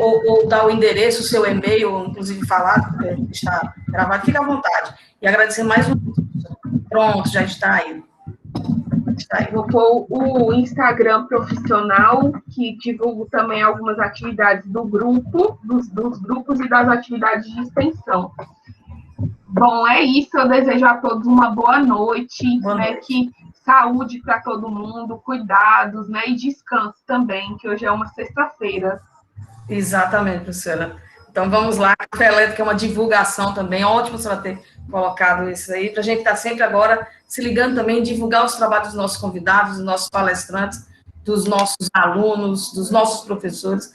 Ou dar o endereço, o seu e-mail, ou inclusive falar, está gravado, fique à vontade. E agradecer mais um. Pronto, já está aí. Vou pôr o Instagram profissional, que divulgo também algumas atividades do grupo, dos grupos e das atividades de extensão. Bom, é isso. Eu desejo a todos uma boa noite, né? Que saúde para todo mundo, cuidados, né? E descanso também, que hoje é uma sexta-feira. Exatamente, professora. Então, vamos lá. Café Elétrico é uma divulgação também. Ótimo a senhora ter colocado isso aí, para a gente estar sempre agora se ligando também em divulgar os trabalhos dos nossos convidados, dos nossos palestrantes, dos nossos alunos, dos nossos professores.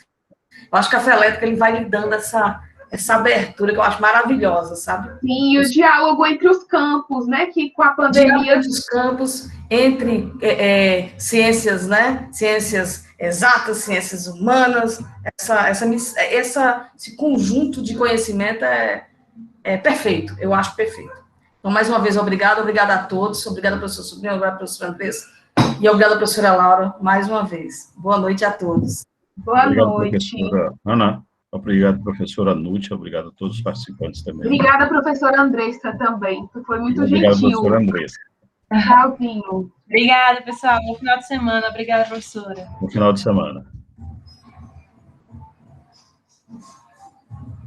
Eu acho que o Café Elétrico ele vai lhe dando essa abertura que eu acho maravilhosa, sabe? Sim, e o diálogo entre os campos, né? Que com a pandemia... Os campos entre ciências, né? Ciências exatas, ciências humanas, esse conjunto de conhecimento é perfeito, eu acho perfeito. Então, mais uma vez, obrigada a todos, obrigada, professor Sobrinho, obrigada, professora Andressa, e obrigada, professora Laura, mais uma vez. Boa noite a todos. Boa Obrigado, noite. professora Ana. Obrigado, professora Nútia. Obrigado a todos os participantes também. Obrigada, professora Andressa, também. Tu foi muito Obrigado, gentil. professora Andressa. Tchauzinho. Obrigada, pessoal. Bom final de semana. Obrigada, professora. Bom final de semana.